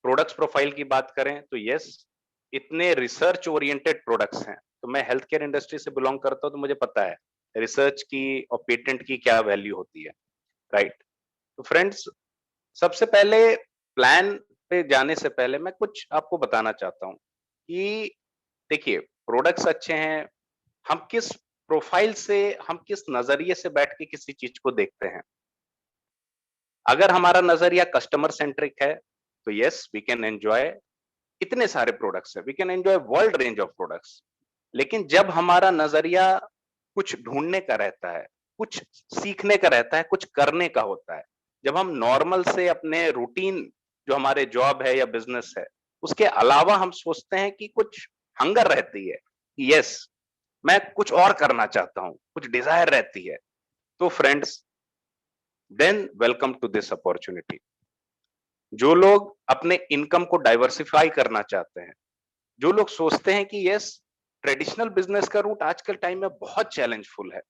प्रोडक्ट्स प्रोफाइल की बात करें तो यस, इतने रिसर्च ओरिएंटेड प्रोडक्ट्स हैं। तो मैं हेल्थ केयर इंडस्ट्री से बिलोंग करता हूं तो मुझे पता है रिसर्च की और पेटेंट की क्या वैल्यू होती है, राइट। तो फ्रेंड्स, सबसे पहले प्लान पे जाने से पहले मैं कुछ आपको बताना चाहता हूं कि देखिए, प्रोडक्ट्स अच्छे हैं, हम किस प्रोफाइल से, हम किस नजरिए से बैठ के किसी चीज को देखते हैं। अगर हमारा नजरिया कस्टमर सेंट्रिक है तो यस, वी कैन एंजॉय इतने सारे प्रोडक्ट्स हैं, we can enjoy world range of products. लेकिन जब हमारा नजरिया कुछ ढूंढने का रहता है, कुछ सीखने का रहता है, कुछ करने का होता है, जब हम नॉर्मल से अपने रूटीन जो हमारे जॉब है या बिजनेस है उसके अलावा हम सोचते हैं कि कुछ हंगर रहती है, यस मैं कुछ और करना चाहता हूं, कुछ डिजायर रहती है, तो friends then welcome to this opportunity. जो लोग अपने इनकम को डाइवर्सिफाई करना चाहते हैं, जो लोग सोचते हैं कि यस ट्रेडिशनल बिजनेस का रूट आजकल टाइम में बहुत चैलेंजफुल है,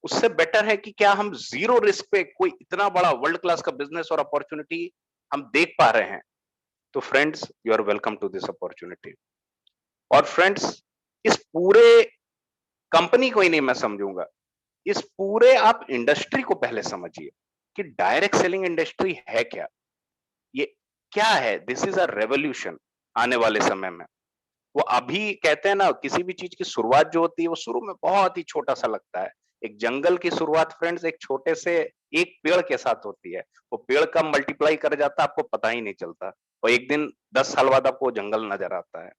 उससे बेटर है कि क्या हम जीरो रिस्क पे कोई इतना बड़ा वर्ल्ड क्लास का बिजनेस और अपॉर्चुनिटी हम देख पा रहे हैं, तो friends you are welcome to this opportunity. और फ्रेंड्स, इस पूरे कंपनी को ही नहीं मैं समझूंगा, इस पूरे आप इंडस्ट्री को पहले समझिए कि डायरेक्ट सेलिंग इंडस्ट्री है क्या, ये क्या है। दिस इज अ रेवोल्यूशन आने वाले समय में। वो अभी कहते हैं ना, किसी भी चीज की शुरुआत जो होती है वो शुरू में बहुत ही छोटा सा लगता है। एक जंगल की शुरुआत फ्रेंड्स एक छोटे से एक पेड़ के साथ होती है, वो पेड़ कब मल्टीप्लाई कर जाता है आपको पता ही नहीं चलता। और एक दिन 10 साल बाद आपको जंगल नजर आता है।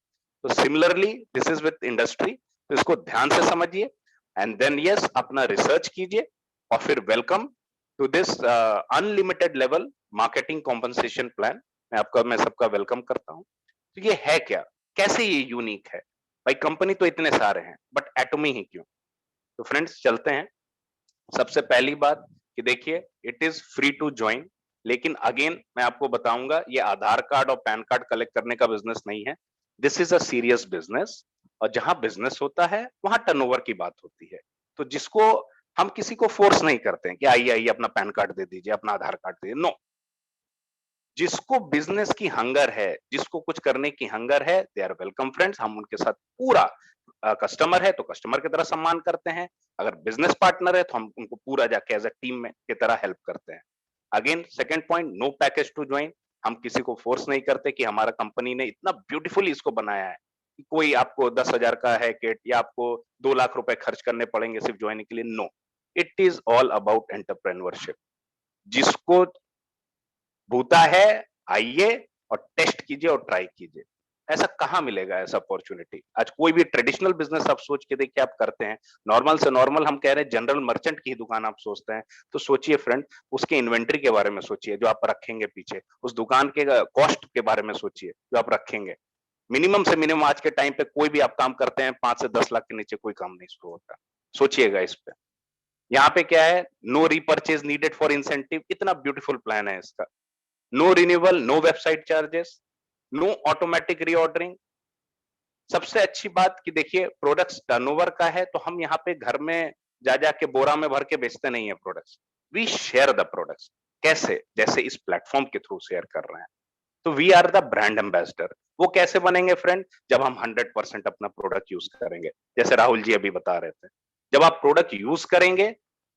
तो similarly this is with industry, तो इसको ध्यान से समझिए एंड देन यस अपना रिसर्च कीजिए और फिर welcome to this unlimited level marketing compensation plan. मैं सबका वेलकम करता हूँ। तो ये है क्या, कैसे ये यूनिक है? भाई कंपनी तो इतने सारे हैं बट एटॉमी ही क्यों? तो फ्रेंड्स चलते हैं। सबसे पहली बात कि देखिए it is free to join, लेकिन अगेन मैं आपको बताऊंगा ये आधार कार्ड और पैन कार्ड कलेक्ट करने का बिजनेस नहीं है। This is a serious business, और जहां बिजनेस होता है वहां टर्नओवर की बात होती है। तो जिसको हम किसी को फोर्स नहीं करते हैं कि आइए आइए अपना पैन कार्ड दे दीजिए, अपना आधार कार्ड दे दीजिए, नो। जिसको बिजनेस की हंगर है, जिसको कुछ करने की हंगर है, दे आर वेलकम फ्रेंड्स। हम उनके साथ पूरा कस्टमर है तो कस्टमर की तरह सम्मान करते हैं, अगर बिजनेस पार्टनर है तो हम उनको पूरा जाके एज अ टीम में की तरह हेल्प करते हैं। Again second point, no package to join. हम किसी को फोर्स नहीं करते कि हमारा कंपनी ने इतना ब्यूटीफुली इसको बनाया है कि कोई आपको 10,000 का है किट या आपको 2 लाख रुपए खर्च करने पड़ेंगे सिर्फ ज्वाइन के लिए, no. It is all about entrepreneurship. जिसको भूता है आइए और टेस्ट कीजिए और ट्राई कीजिए। ऐसा कहाँ मिलेगा ऐसा अपॉर्चुनिटी? आज कोई भी ट्रेडिशनल बिजनेस आप सोच के देखिए, आप करते हैं नॉर्मल से नॉर्मल, हम कह रहे हैं जनरल मर्चेंट की दुकान आप सोचते हैं, तो सोचिए फ्रेंड उसके इन्वेंट्री के बारे में सोचिए जो आप रखेंगे पीछे, उस दुकान के कॉस्ट के बारे में सोचिए जो आप रखेंगे। मिनिमम से मिनिमम आज के टाइम पे कोई भी आप काम करते हैं 5 से 10 लाख के नीचे कोई काम नहीं शुरू होता। सोचिएगा इस पे। यहाँ पे क्या है, no repurchase needed for incentive, इतना ब्यूटीफुल प्लान है इसका। No renewal, no website charges, no automatic reordering. सबसे अच्छी बात कि देखिए प्रोडक्ट्स टर्नओवर का है तो हम यहाँ पे घर में जा जाके बोरा में भर के बेचते नहीं है products, we share the products. कैसे? जैसे इस प्लेटफॉर्म के थ्रू शेयर कर रहे हैं। तो we are the brand ambassador. वो कैसे बनेंगे फ्रेंड? जब हम 100% अपना प्रोडक्ट यूज करेंगे, जैसे राहुल जी अभी बता रहे थे। जब आप प्रोडक्ट यूज करेंगे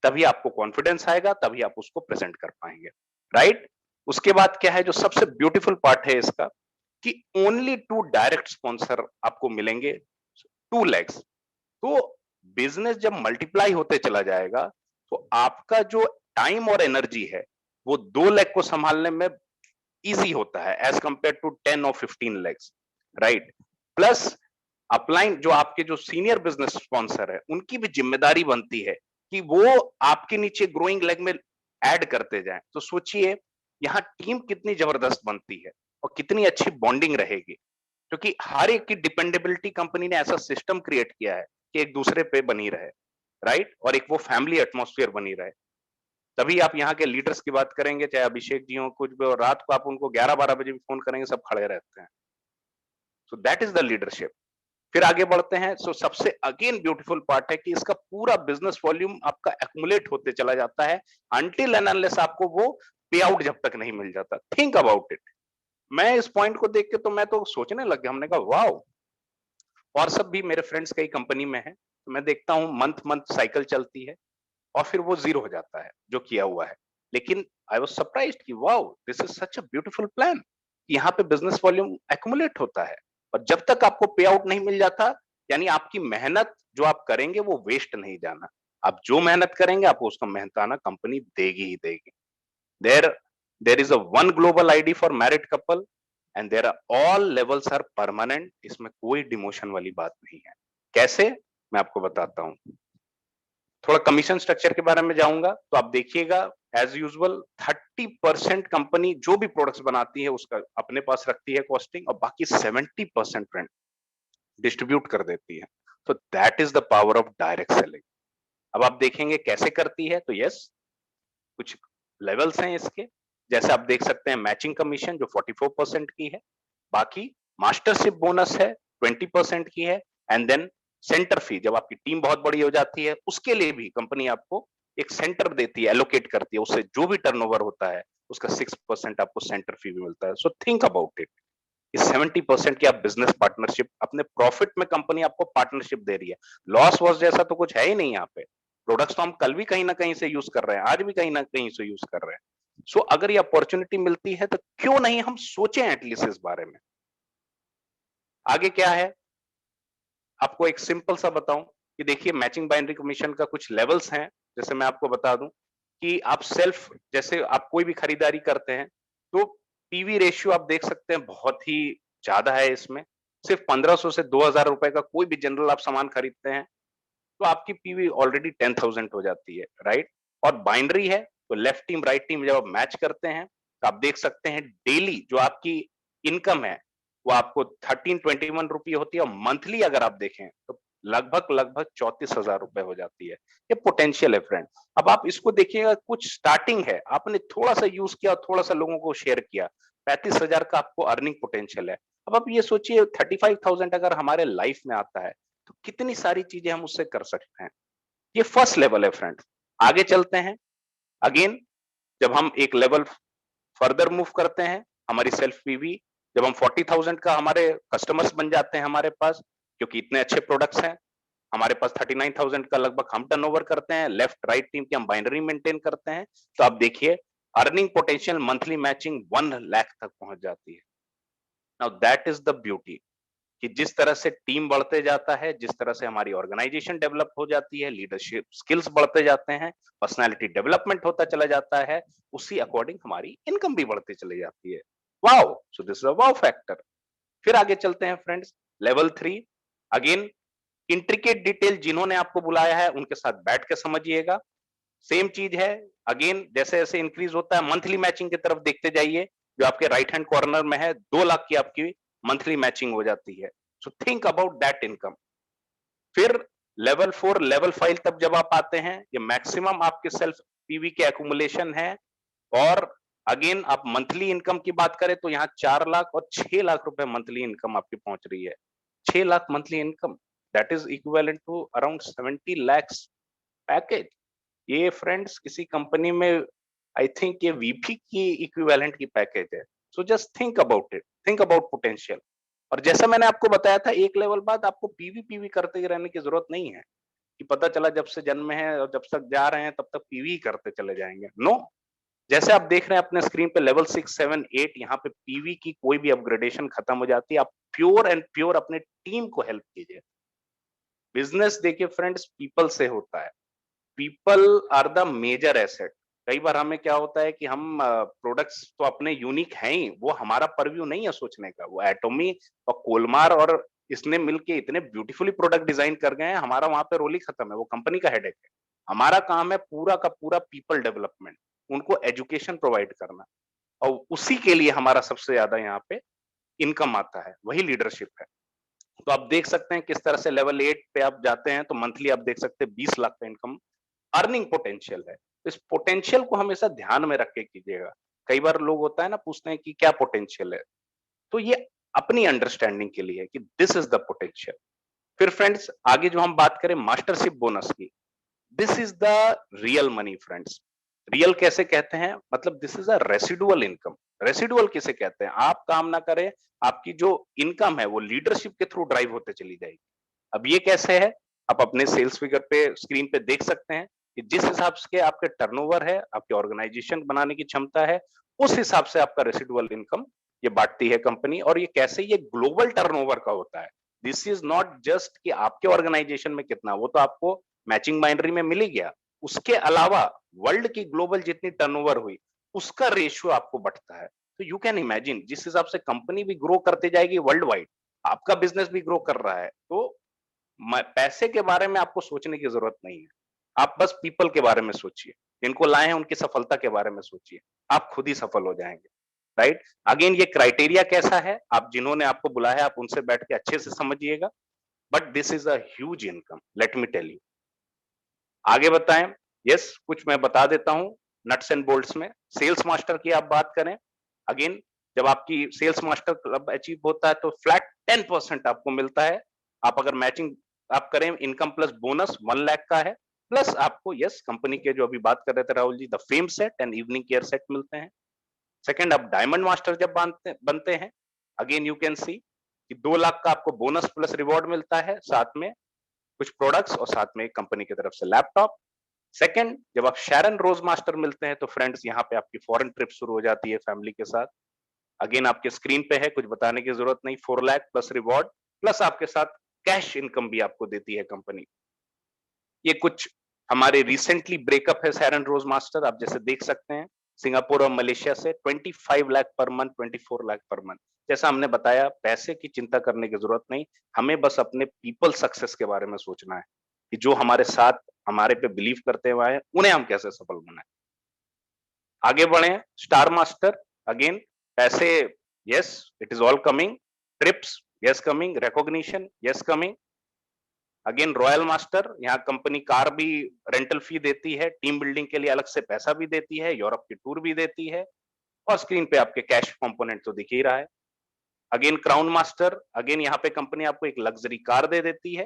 तभी आपको कॉन्फिडेंस आएगा, तभी आप उसको प्रेजेंट कर पाएंगे, राइट? उसके बाद क्या है जो सबसे ब्यूटीफुल पार्ट है इसका, कि ओनली 2 डायरेक्ट स्पॉन्सर आपको मिलेंगे, 2 लेग्स। तो बिजनेस जब मल्टीप्लाई होते चला जाएगा तो आपका जो टाइम और एनर्जी है वो 2 लेग को संभालने में इजी होता है एज कंपेयर टू 10 और 15 लेग्स, राइट? प्लस अपलाइन जो आपके जो सीनियर बिजनेस स्पॉन्सर है उनकी भी जिम्मेदारी बनती है कि वो आपके नीचे ग्रोइंग लेग में ऐड करते जाएं। तो सोचिए यहाँ टीम कितनी जबरदस्त बनती है और कितनी अच्छी बॉन्डिंग रहेगी, क्योंकि हर एक की डिपेंडेबिलिटी कंपनी ने ऐसा सिस्टम क्रिएट किया है कि एक दूसरे पे बनी रहे, राइट? और एक वो फैमिली एटमॉस्फेयर बनी रहे। तभी आप यहाँ के लीडर्स की बात करेंगे, चाहे अभिषेक जी हो कुछ भी, और रात को आप उनको 11-12 बजे भी फोन करेंगे सब खड़े रहते हैं। So that is the leadership. फिर आगे बढ़ते हैं। सो सबसे अगेन ब्यूटीफुल पार्ट है कि इसका पूरा बिजनेस वॉल्यूम आपका एक्युमुलेट होते चला जाता है अनटिल एंड अनलेस आपको वो पे आउट जब तक नहीं मिल जाता। Think about it. मैं इस पॉइंट को देख के तो मैं तो सोचने लग गया, हमने कहा वाओ। और सब भी मेरे फ्रेंड्स कई कंपनी में है, तो मैं देखता हूँ मंथ मंथ साइकिल चलती है और फिर वो जीरो हो जाता है जो किया हुआ है। लेकिन आई वाज सरप्राइज्ड कि wow this is such a beautiful plan. यहाँ पे बिजनेस वॉल्यूम एक्युमुलेट होता है और जब तक आपको पे आउट नहीं मिल जाता, यानी आपकी मेहनत जो आप करेंगे वो वेस्ट नहीं जाना। आप जो मेहनत करेंगे आपको उसका मेहनताना कंपनी देगी ही देगी। There there is a one global ID for married couple and there are all levels are permanent. इसमें कोई डिमोशन वाली बात नहीं है। कैसे? मैं आपको बताता हूँ। थोड़ा कमीशन स्ट्रक्चर के बारे में जाऊंगा तो आप देखिएगा एज यूजुअल 30% कंपनी जो भी प्रोडक्ट्स बनाती है उसका अपने पास रखती है कॉस्टिंग, और बाकी 70% फ्रेंड डिस्ट्रीब्यूट कर देती है। तो that is the power of direct selling. अब आप देखेंगे कैसे करती है, तो यस कुछ लेवल्स हैं इसके। जैसे आप देख सकते हैं मैचिंग कमीशन जो 44% की है, बाकी मास्टरशिप बोनस है 20% की है, एंड देन सेंटर फी जब आपकी टीम बहुत बड़ी हो जाती है उसके लिए भी कंपनी आपको एक सेंटर देती है, एलोकेट करती है, उससे जो भी टर्नओवर होता है उसका 6% आपको सेंटर फी भी मिलता है। So think about it. इस 70% की आप बिजनेस पार्टनरशिप, अपने प्रॉफिट में कंपनी आपको पार्टनरशिप दे रही है। लॉस वॉस जैसा तो कुछ है ही नहीं यहाँ पे। प्रोडक्ट्स तो हम कल भी कहीं ना कहीं से यूज कर रहे हैं, आज भी कहीं ना कहीं से यूज कर रहे हैं। सो अगर ये अपॉर्चुनिटी मिलती है तो क्यों नहीं हम सोचें एटलीस्ट इस बारे में। आगे क्या है आपको एक सिंपल सा बताऊं कि देखिए मैचिंग बाइनरी कमीशन का कुछ लेवल्स हैं। जैसे मैं आपको बता दूं कि आप सेल्फ, जैसे आप कोई भी खरीदारी करते हैं तो पीवी रेशियो आप देख सकते हैं बहुत ही ज्यादा है इसमें। सिर्फ 1500 से 2000 रुपए का कोई भी जनरल आप सामान खरीदते हैं तो आपकी पीवी ऑलरेडी 10,000 हो जाती है, राइट? और बाइनरी है तो लेफ्ट टीम राइट टीम जब आप मैच करते हैं तो आप देख सकते हैं डेली जो आपकी इनकम है वो आपको 1321 रुपये होती है, और मंथली अगर आप देखें तो लगभग 34,000 रुपए हो जाती है। ये पोटेंशियल है फ्रेंड। अब आप इसको देखिएगा, कुछ स्टार्टिंग है, आपने थोड़ा सा यूज किया और थोड़ा सा लोगों को शेयर किया, 35,000 का आपको अर्निंग पोटेंशियल है। अब आप ये सोचिए 35,000 अगर हमारे लाइफ में आता है तो कितनी सारी चीजें हम उससे कर सकते हैं। ये फर्स्ट लेवल है फ्रेंड। आगे चलते हैं। अगेन जब हम एक लेवल फर्दर मूव करते हैं, हमारी सेल्फ पीवी जब हम 40,000 का हमारे कस्टमर्स बन जाते हैं हमारे पास, क्योंकि इतने अच्छे प्रोडक्ट्स हैं हमारे पास, 39,000 का लगभग हम टर्नओवर करते हैं, लेफ्ट राइट टीम की हम बाइनरी मेंटेन करते हैं, तो आप देखिए earning potential monthly matching 1 lakh तक पहुंच जाती है। Now that is the beauty कि जिस तरह से टीम बढ़ते जाता है, जिस तरह से हमारी ऑर्गेनाइजेशन डेवलप हो जाती है, लीडरशिप स्किल्स बढ़ते जाते हैं, पर्सनालिटी डेवलपमेंट होता चला जाता है, उसी अकॉर्डिंग हमारी इनकम भी बढ़ती चली जाती है। Wow, so this is a wow factor. फिर आगे चलते हैं friends, level 3। Again intricate detail जिन्होंने आपको बुलाया है उनके साथ बैठ के समझिएगा। सेम चीज है, अगेन जैसे जैसे इंक्रीज होता है मंथली मैचिंग की तरफ देखते जाइए, जो आपके राइट हैंड कॉर्नर में है 2 लाख की आपकी मंथली मैचिंग हो जाती है। So think about that income. फिर लेवल 4 लेवल 5 तब जब आप आते हैं, ये मैक्सिमम आपके सेल्फ पीवी के एक्यूमुलेशन है। और अगेन आप मंथली इनकम की बात करें तो यहाँ 4 लाख और 6 लाख रुपए मंथली इनकम आपकी पहुंच रही है। 6 lakh monthly income, that is equivalent to around 70 lakhs package. ये फ्रेंड्स किसी कंपनी में आई थिंक ये वीपी की इक्विवेलेंट की पैकेज है। So just think about it, think about potential. और जैसा मैंने आपको बताया था, एक लेवल बाद आपको पीवी पीवी करते ही रहने की जरूरत नहीं है कि पता चला जब से जन्म है और जब तक जा रहे हैं तब तक पीवी करते चले जाएंगे। नो, जैसे आप देख रहे हैं अपने स्क्रीन पे लेवल 6, 7, 8 यहाँ पे पीवी की कोई भी अपग्रेडेशन खत्म हो जाती है। आप प्योर एंड प्योर अपने टीम को हेल्प कीजिए। बिजनेस देखिए फ्रेंड्स पीपल से होता है। People are the major asset. कई बार हमें क्या होता है कि हम प्रोडक्ट्स तो अपने यूनिक हैं ही, वो हमारा परव्यू नहीं है सोचने का। वो एटॉमी और कोलमार और इसने मिलके इतने ब्यूटीफुली प्रोडक्ट डिजाइन कर गए हैं, हमारा वहां पे रोल ही खत्म है, वो कंपनी का हेडेक है। हमारा काम है पूरा का पूरा पीपल डेवलपमेंट, उनको एजुकेशन प्रोवाइड करना, और उसी के लिए हमारा सबसे ज्यादा यहाँ पे इनकम आता है, वही लीडरशिप है। तो आप देख सकते हैं किस तरह से लेवल 8 पे आप जाते हैं तो मंथली आप देख सकते हैं 20 लाख का इनकम अर्निंग पोटेंशियल है। इस पोटेंशियल को हमेशा ध्यान में रख के कीजिएगा। कई बार लोग होता है ना, पूछते हैं कि क्या पोटेंशियल है, तो ये अपनी अंडरस्टैंडिंग के लिए है कि दिस इज द पोटेंशियल। फिर फ्रेंड्स आगे जो हम बात करें मास्टरशिप बोनस की, this is the real money friends. Real कैसे कहते हैं, मतलब this is a residual income. Residual किसे कहते हैं, आप काम ना करें, आपकी जो इनकम है वो लीडरशिप के थ्रू ड्राइव होते चली जाएगी। अब ये कैसे है, आप अपने सेल्स फिगर पे स्क्रीन पे देख सकते हैं कि जिस हिसाब से आपके टर्नओवर है, आपके ऑर्गेनाइजेशन बनाने की क्षमता है, उस हिसाब से आपका रेसिडुअल इनकम ये बांटती है कंपनी। और ये कैसे, ये ग्लोबल टर्नओवर का होता है। दिस इज नॉट जस्ट कि आपके ऑर्गेनाइजेशन में कितना, वो तो आपको मैचिंग बाइनरी में मिल ही गया, उसके अलावा वर्ल्ड की ग्लोबल जितनी टर्नओवर हुई उसका रेशियो आपको बढ़ता है। तो यू कैन इमेजिन जिस हिसाब से कंपनी भी ग्रो करते जाएगी वर्ल्ड वाइड, आपका बिजनेस भी ग्रो कर रहा है, तो पैसे के बारे में आपको सोचने की जरूरत नहीं है। आप बस पीपल के बारे में सोचिए, जिनको लाए हैं उनकी सफलता के बारे में सोचिए, आप खुद ही सफल हो जाएंगे, राइट? अगेन ये क्राइटेरिया कैसा है, आप जिन्होंने आपको बुलाया आप उनसे बैठ के अच्छे से समझिएगा। But this is a huge income, let me tell you. आगे बताएं, यस कुछ मैं बता देता हूं नट्स एंड बोल्ट्स में। सेल्स मास्टर की आप बात करें, अगेन जब आपकी सेल्स मास्टर क्लब अचीव होता है तो फ्लैट 10% आपको मिलता है। आप अगर मैचिंग आप करें, इनकम प्लस बोनस 1 लाख का है, प्लस आपको यस कंपनी के जो अभी बात कर रहे थे Rahul ji, the fame set and evening care set मिलते हैं। सेकंड, आप डायमंड मास्टर जब बनते हैं, अगेन यू कैन सी कि 2 लाख का आपको बोनस प्लस रिवॉर्ड मिलता है, साथ में कुछ प्रोडक्ट्स और साथ में कंपनी की तरफ से लैपटॉप। सेकंड, जब आप शैरन रोज मास्टर मिलते हैं तो फ्रेंड्स यहाँ पे आपकी फॉरेन ट्रिप शुरू हो जाती है फैमिली के साथ। अगेन आपके स्क्रीन पे है, कुछ बताने की जरूरत नहीं, 4 लाख प्लस रिवॉर्ड, प्लस आपके साथ कैश इनकम भी आपको देती है कंपनी। ये कुछ हमारे रिसेंटली ब्रेकअप है शैरन रोज मास्टर, आप जैसे देख सकते हैं सिंगापुर और मलेशिया से 25 lakh per month, 24 lakh per month. जैसा हमने बताया, पैसे की चिंता करने की जरूरत नहीं, हमें बस अपने पीपल सक्सेस के बारे में सोचना है कि जो हमारे साथ हमारे पे बिलीव करते हुए हैं, उन्हें हम कैसे सफल बनाएं। आगे बढ़े। स्टार मास्टर, अगेन पैसे, yes it is all coming, trips yes coming, recognition yes coming. Again royal master, यहाँ कंपनी कार भी रेंटल फी देती है, टीम बिल्डिंग के लिए अलग से पैसा भी देती है, यूरोप की टूर भी देती है, और स्क्रीन पे आपके कैश कंपोनेंट तो दिख ही रहा है। अगेन क्राउन मास्टर, अगेन यहाँ पे कंपनी आपको एक लग्जरी कार दे देती है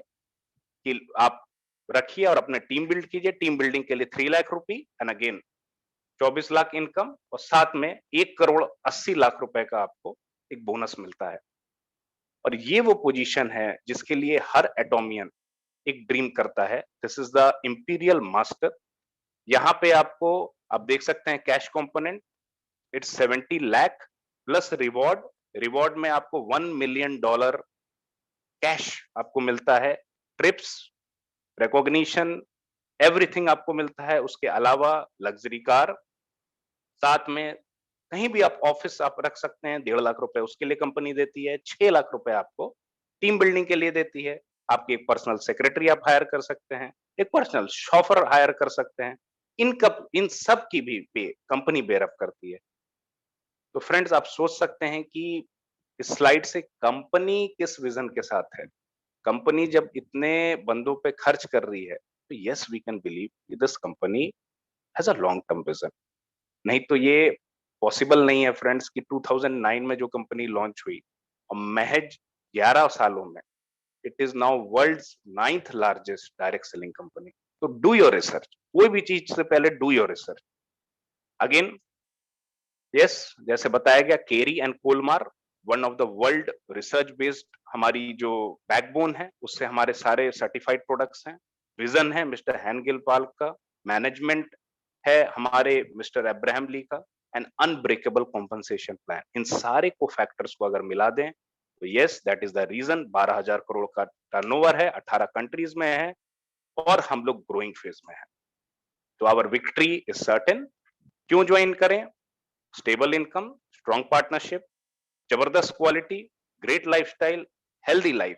कि आप रखिए और अपने टीम बिल्ड कीजिए। टीम बिल्डिंग के लिए 3 लाख रुपए एंड अगेन 24 लाख इनकम, और साथ में 1,80,00,000 रुपए का आपको एक बोनस मिलता है। और ये वो पोजीशन है जिसके लिए हर एटोमियन एक ड्रीम करता है। This is the imperial master. यहाँ पे आपको आप देख सकते हैं cash component, it's 70 lakh plus reward. Reward में आपको $1 मिलियन कैश आपको मिलता है, ट्रिप्स, रिकॉग्निशन, एवरीथिंग आपको मिलता है। उसके अलावा लग्जरी कार, साथ में कहीं भी आप ऑफिस आप रख सकते हैं, 1.5 लाख रुपए उसके लिए कंपनी देती है, 6 लाख रुपए आपको टीम बिल्डिंग के लिए देती है। आपकी एक पर्सनल सेक्रेटरी आप हायर कर सकते हैं, एक पर्सनल शॉफर हायर कर सकते हैं। इन सब की भी पे कंपनी बेयरअप करती है। तो फ्रेंड्स, आप सोच सकते हैं कि इस स्लाइड से कंपनी किस विजन के साथ है। कंपनी जब इतने बंदों पे खर्च कर रही है, तो yes we can believe this company has a long term vision. नहीं तो ये पॉसिबल नहीं है फ्रेंड्स कि 2009 में जो कंपनी लॉन्च हुई और महज 11 सालों में it is now world's 9th largest direct selling company. तो डू योर रिसर्च, कोई भी चीज से पहले do your research. Again yes, जैसे बताया गया, Kerry and Kolmar one of the world research based हमारी जो बैकबोन है, उससे हमारे सारे सर्टिफाइड प्रोडक्ट्स हैं। विजन है मिस्टर हैनगिल पाल का, मैनेजमेंट है हमारे मिस्टर अब्राहम ली का, एंड अनब्रेकेबल कॉम्पनसेशन प्लान। इन सारे को फैक्टर्स को अगर मिला दें तो yes that is the reason 12,000 crore का टर्नओवर है, 18 कंट्रीज में है, और हम लोग ग्रोइंग फेज में है। तो आवर विक्ट्री इज सर्टेन। क्यों ज्वाइन करें? स्टेबल इनकम, स्ट्रॉन्ग पार्टनरशिप, जबरदस्त quality, great lifestyle, healthy life,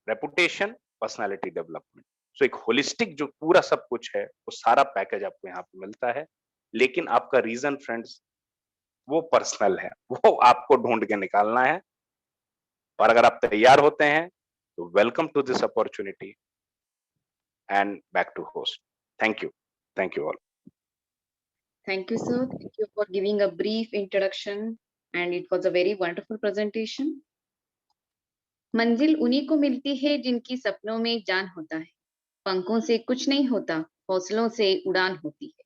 reputation, personality development. So एक होलिस्टिक जो पूरा सब कुछ है, वो सारा पैकेज आपको यहाँ पे मिलता है। लेकिन आपका रीजन फ्रेंड्स वो पर्सनल है, वो आपको ढूंढ के निकालना है। और अगर आप तैयार होते हैं तो welcome to this opportunity and back to host. Thank you all. Thank you, sir. Thank you for giving a brief introduction, and it was a very wonderful presentation. मंजिल उन्हीं को मिलती है जिनकी सपनों में जान होता है, पंखों से कुछ नहीं होता, हौसलों से उड़ान होती है।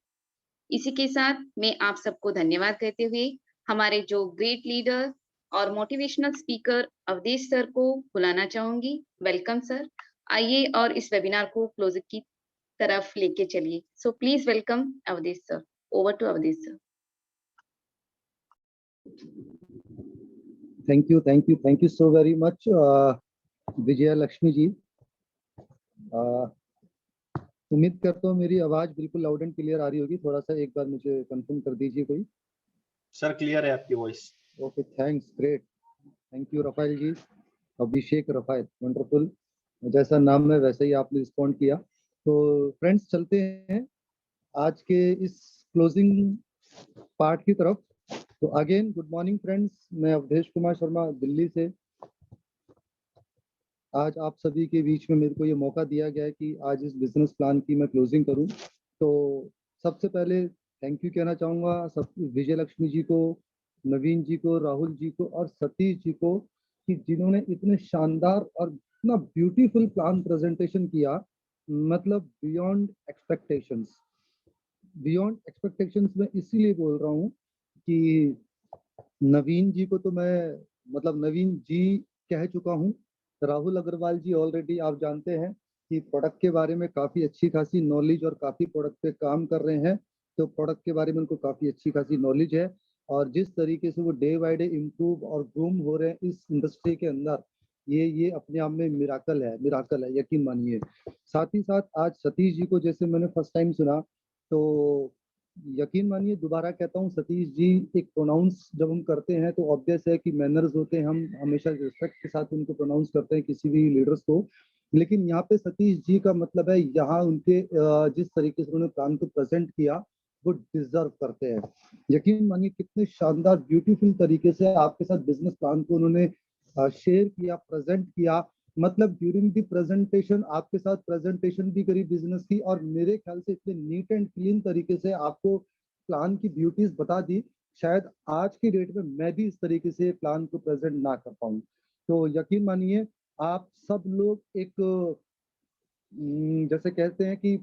इसी के साथ मैं आप सबको धन्यवाद कहते हुए हमारे जो ग्रेट लीडर और मोटिवेशनल स्पीकर अवधेश सर को बुलाना चाहूंगी। वेलकम सर, आइए और इस वेबिनार को क्लोज की तरफ लेके चलिए। So please welcome Awadhesh sir. Over to Awadhesh sir. Thank you so very much Vijaya Lakshmi ji. उम्मीद करता हूँ मेरी आवाज बिल्कुल लाउड एंड क्लियर आ रही होगी। थोड़ा सा एक बार मुझे कंफर्म कर दीजिए कोई। सर क्लियर है आपकी voice. Okay, thanks, great, thank you Rafail ji, Abhishek Rafail, wonderful. जैसा नाम है वैसे ही आपने रिस्पॉन्ड किया। तो फ्रेंड्स, चलते हैं आज के इस क्लोजिंग पार्ट की तरफ। तो अगेन गुड मॉर्निंग फ्रेंड्स, मैं अवधेश कुमार शर्मा दिल्ली से। आज आप सभी के बीच में मेरे को ये मौका दिया गया है कि आज इस बिजनेस प्लान की मैं क्लोजिंग करूं। तो सबसे पहले थैंक यू कहना चाहूँगा सब विजय लक्ष्मी जी को, नवीन जी को, राहुल जी को और सतीश जी को, कि जिन्होंने इतने शानदार और इतना ब्यूटीफुल प्लान प्रेजेंटेशन किया, मतलब बियॉन्ड एक्सपेक्टेशंस। बियॉन्ड एक्सपेक्टेशंस मैं इसीलिए बोल रहा हूँ कि नवीन जी को तो मैं मतलब नवीन जी कह चुका हूँ। राहुल अग्रवाल जी ऑलरेडी आप जानते हैं कि प्रोडक्ट के बारे में काफ़ी अच्छी खासी नॉलेज और काफ़ी प्रोडक्ट पे काम कर रहे हैं। तो प्रोडक्ट के बारे में उनको काफ़ी अच्छी खासी नॉलेज है, और जिस तरीके से वो डे बाय डे इम्प्रूव और ग्रूम हो रहे हैं इस इंडस्ट्री के अंदर, ये अपने आप में मिराकल है, यकीन मानिए। साथ ही साथ आज सतीश जी को जैसे मैंने फर्स्ट टाइम सुना, तो यकीन मानिए, दोबारा कहता हूँ सतीश जी, एक प्रोनाउंस जब हम करते हैं तो ऑब्वियस है कि मैनर्स होते हैं, हम हमेशा रिस्पेक्ट के साथ उनको प्रोनाउंस करते हैं किसी भी लीडर्स को। लेकिन यहाँ पे सतीश जी का मतलब है, यहाँ उनके जिस तरीके से उन्होंने प्लान को प्रेजेंट किया वो डिजर्व करते हैं। यकीन मानिए कितने शानदार ब्यूटीफुल तरीके से आपके साथ बिजनेस प्लान को उन्होंने शेयर किया, प्रेजेंट किया। मतलब ड्यूरिंग दी प्रेजेंटेशन आपके साथ प्रेजेंटेशन भी करी बिजनेस की, और मेरे ख्याल से इतने नीट एंड क्लीन तरीके से आपको प्लान की ब्यूटीज बता दी। शायद आज की डेट में मैं भी इस तरीके से प्लान को प्रेजेंट ना कर पाऊँ। तो यकीन मानिए आप सब लोग एक जैसे कहते हैं कि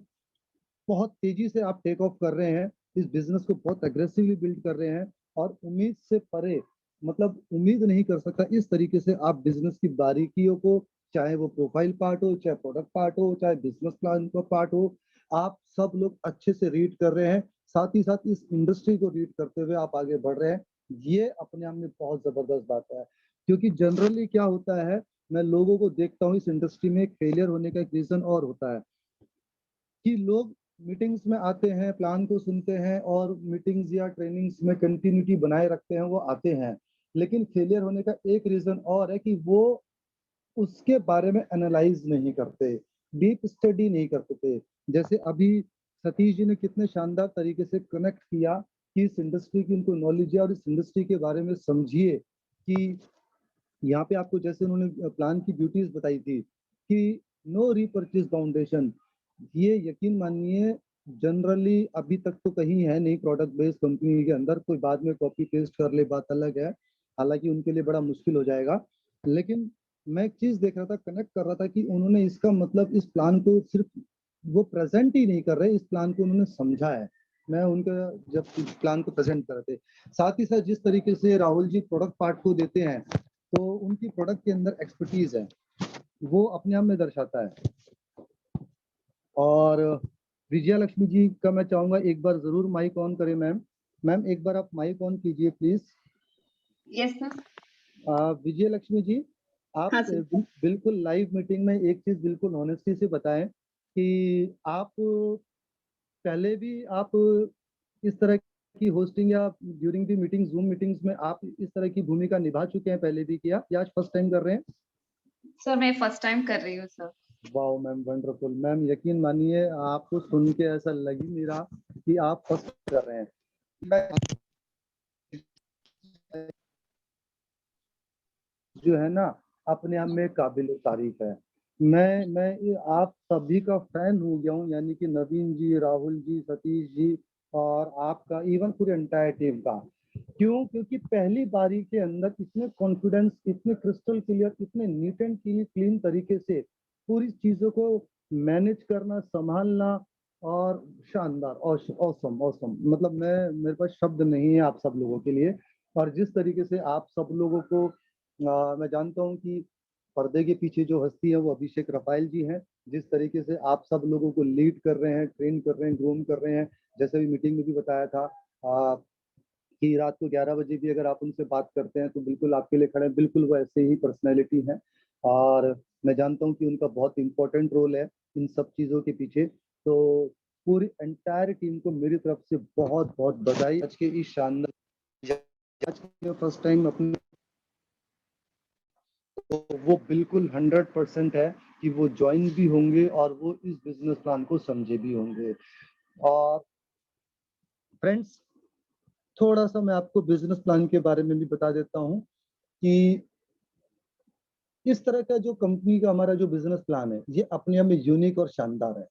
बहुत तेजी से आप टेक ऑफ कर रहे हैं, इस बिजनेस को बहुत एग्रेसिवली बिल्ड कर रहे हैं, और उम्मीद से परे, मतलब उम्मीद नहीं कर सकता इस तरीके से आप बिजनेस की बारीकियों को, चाहे वो प्रोफाइल पार्ट हो, चाहे प्रोडक्ट पार्ट हो, चाहे बिजनेस प्लान का पार्ट हो, आप सब लोग अच्छे से रीड कर रहे हैं। साथ ही साथ इस इंडस्ट्री को रीड करते हुए आप आगे बढ़ रहे हैं। ये अपने आप में बहुत जबरदस्त बात है, क्योंकि जनरली क्या होता है, मैं लोगों को देखता हूँ इस इंडस्ट्री में फेलियर होने का एक रीजन और होता है कि लोग मीटिंग्स में आते हैं, प्लान को सुनते हैं और मीटिंग्स या ट्रेनिंग्स में कंटिन्यूटी बनाए रखते हैं, वो आते हैं। लेकिन फेलियर होने का एक रीजन और है कि वो उसके बारे में एनालाइज नहीं करते, डीप स्टडी नहीं करते थे। जैसे अभी सतीश जी ने कितने शानदार तरीके से कनेक्ट किया कि इस इंडस्ट्री की उनको नॉलेज है, और इस इंडस्ट्री के बारे में समझिए कि यहाँ पे आपको जैसे उन्होंने प्लान की ब्यूटीज बताई थी कि नो रीपर्चेज फाउंडेशन, ये यकीन मानिए जनरली अभी तक तो कहीं है नहीं प्रोडक्ट बेस्ड कंपनी के अंदर। कोई बाद में कॉपी पेस्ट कर ले बात अलग है, हालांकि उनके लिए बड़ा मुश्किल हो जाएगा। लेकिन मैं एक चीज देख रहा था, कनेक्ट कर रहा था कि उन्होंने इसका मतलब इस प्लान को सिर्फ वो प्रेजेंट ही नहीं कर रहे, इस प्लान को उन्होंने समझा है। मैं उनका जब प्लान को प्रेजेंट कर रहे थे, साथ ही साथ जिस तरीके से राहुल जी प्रोडक्ट पार्ट को देते हैं, तो उनकी प्रोडक्ट के अंदर एक्सपर्टीज है, वो अपने आप में दर्शाता है। और विजया लक्ष्मी जी का मैं चाहूंगा एक बार जरूर माइक ऑन करें। मैम, मैम एक बार आप माइक ऑन कीजिए please. Yes sir. Vijay Lakshmi ji, आप हाँ सर। बिल्कुल लाइव मीटिंग में एक चीज बिल्कुल ऑनेस्टी से बताएं कि आप पहले भी आप इस तरह की होस्टिंग या during the meeting, zoom meetings में आप इस तरह की भूमिका निभा चुके हैं पहले भी किया, या आज फर्स्ट टाइम कर रहे हैं? सर मैं फर्स्ट टाइम कर रही हूँ sir. Wow ma'am, wonderful ma'am. यकीन मानिए आपको सुन के ऐसा लग ही नहीं रहा कि आप फर्स्ट कर रहे हैं। जो है ना, अपने आप में काबिल तारीफ है। मैं आप सभी का फैन हो गया हूँ, यानी कि नवीन जी, राहुल जी, सतीश जी और आपका, इवन पूरे एंटायर टीम का। क्यों? क्योंकि पहली बारी के अंदर इतने कॉन्फिडेंस, इतने क्रिस्टल क्लियर, इतने नीट एंड क्लीन तरीके से पूरी चीजों को मैनेज करना, संभालना, और शानदार, ऑसम ऑसम। मतलब मेरे पास शब्द नहीं है आप सब लोगों के लिए। और जिस तरीके से आप सब लोगों को मैं जानता हूं कि पर्दे के पीछे जो हस्ती है वो अभिषेक रफाइल जी हैं। जिस तरीके से आप सब लोगों को लीड कर रहे हैं, ट्रेन कर रहे हैं, ग्रूम कर रहे हैं, जैसे भी मीटिंग में भी बताया था कि रात को 11 बजे भी अगर आप उनसे बात करते हैं तो बिल्कुल आपके लिए खड़े हैं, बिल्कुल वो ऐसे ही पर्सनैलिटी है। और मैं जानता हूँ कि उनका बहुत इंपॉर्टेंट रोल है इन सब चीज़ों के पीछे। तो पूरी एंटायर टीम को मेरी तरफ से बहुत बहुत बधाई आज के इस शानदार, आज के फर्स्ट टाइम अपने, तो वो बिल्कुल 100% है कि वो ज्वाइन भी होंगे और वो इस बिजनेस प्लान को समझे भी होंगे। और फ्रेंड्स, थोड़ा सा मैं आपको बिजनेस प्लान के बारे में भी बता देता हूँ कि इस तरह का जो कंपनी का हमारा जो बिजनेस प्लान है, ये अपने आप में यूनिक और शानदार है।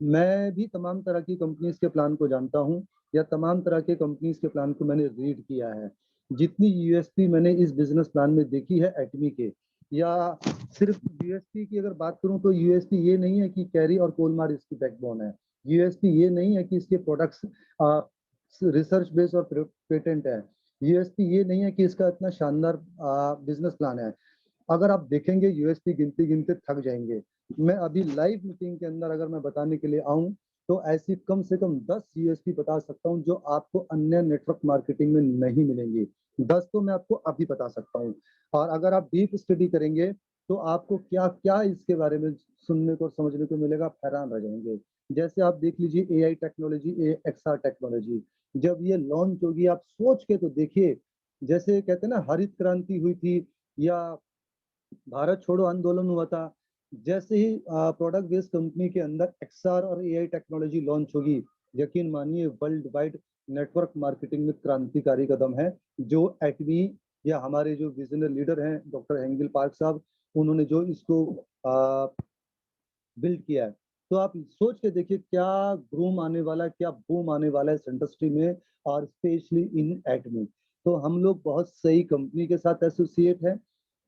मैं भी तमाम तरह की कंपनीज के प्लान को जानता हूँ, या तमाम तरह के कंपनीज के प्लान को मैंने रीड किया है। जितनी यूएसपी मैंने इस बिजनेस प्लान में देखी है एटमी के, या सिर्फ यूएसपी की अगर बात करूं तो यूएसपी ये नहीं है कि कैरी और कोलमार इसकी बैकबोन है। यूएसपी ये नहीं है कि इसके प्रोडक्ट्स रिसर्च बेस्ड और पेटेंट है। यूएसपी ये नहीं है कि इसका इतना शानदार बिजनेस प्लान है। अगर आप देखेंगे यूएसपी गिनते गिनते थक जाएंगे। मैं अभी लाइव मीटिंग के अंदर अगर मैं बताने के लिए आऊं तो ऐसी कम से कम 10 यूएसपी बता सकता हूं जो आपको अन्य नेटवर्क मार्केटिंग में नहीं मिलेंगी। 10 तो मैं आपको अभी बता सकता हूं। और अगर आप डीप स्टडी करेंगे तो आपको क्या क्या इसके बारे में सुनने को और समझने को मिलेगा, आप हैरान रह जाएंगे। जैसे आप देख लीजिए AI टेक्नोलॉजी, XR टेक्नोलॉजी, जब ये लॉन्च होगी आप सोच के तो देखिए, जैसे कहते हैं ना हरित क्रांति हुई थी या भारत छोड़ो आंदोलन हुआ था, जैसे ही प्रोडक्ट बेस्ड कंपनी के अंदर XR और AI टेक्नोलॉजी लॉन्च होगी, यकीन मानिए वर्ल्ड वाइड नेटवर्क मार्केटिंग में क्रांतिकारी कदम है जो एटमी या हमारे जो विजनरी लीडर हैं डॉक्टर हेंगिल पार्क साहब, उन्होंने जो इसको बिल्ड किया है। तो आप सोच के देखिए क्या ग्रूम आने वाला है, क्या बूम आने वाला है इस इंडस्ट्री में और स्पेशली इन एटमी। तो हम लोग बहुत सही कंपनी के साथ एसोसिएट है,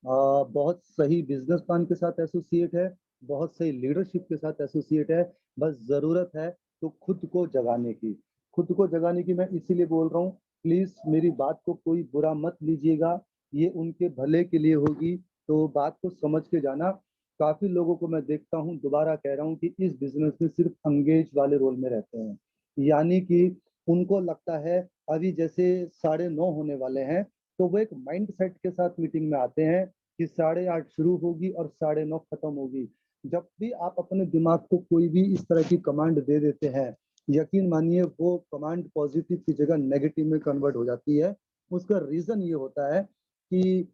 बहुत सही बिजनेस प्लान के साथ एसोसिएट है, बहुत सही लीडरशिप के साथ एसोसिएट है। बस जरूरत है तो खुद को जगाने की, खुद को जगाने की। मैं इसीलिए बोल रहा हूँ, प्लीज मेरी बात को कोई बुरा मत लीजिएगा, ये उनके भले के लिए होगी, तो बात को समझ के जाना। काफी लोगों को मैं देखता हूँ, दोबारा कह रहा हूँ कि इस बिजनेस में सिर्फ अंगेज वाले रोल में रहते हैं, यानी कि उनको लगता है अभी जैसे 9:30 होने वाले हैं तो वो एक माइंड सेट के साथ मीटिंग में आते हैं कि 8:30 शुरू होगी और 9:30 खत्म होगी। जब भी आप अपने दिमाग को कोई भी इस तरह की कमांड दे देते हैं, यकीन मानिए वो कमांड पॉजिटिव की जगह नेगेटिव में कन्वर्ट हो जाती है। उसका रीजन ये होता है कि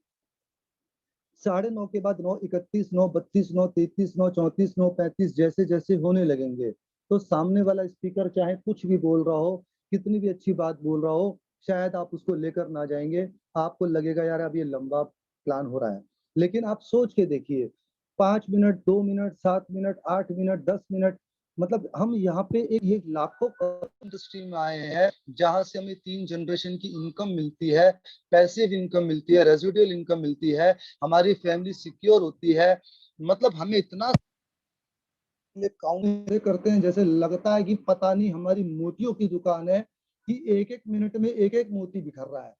9:30 के बाद 9:31, 9:32, 9:33, 9:34, 9:35 जैसे जैसे होने लगेंगे तो सामने वाला स्पीकर चाहे कुछ भी बोल रहा हो, कितनी भी अच्छी बात बोल रहा हो, शायद आप उसको लेकर ना जाएंगे। आपको लगेगा यार अब ये लंबा प्लान हो रहा है। लेकिन आप सोच के देखिए, 5 minute, 2 minute, 7 minute, 8 minute, 10 minute, मतलब हम यहाँ पे एक लाखों इंडस्ट्री में आए हैं जहां से हमें 3 जनरेशन की इनकम मिलती है, पैसिव इनकम मिलती है, रेजिडुअल इनकम मिलती है, हमारी फैमिली सिक्योर होती है। मतलब हमें इतना काउंट करते हैं जैसे लगता है कि पता नहीं हमारी मोतियों की दुकान है कि एक एक मिनट में एक एक मोती बिखर रहा है।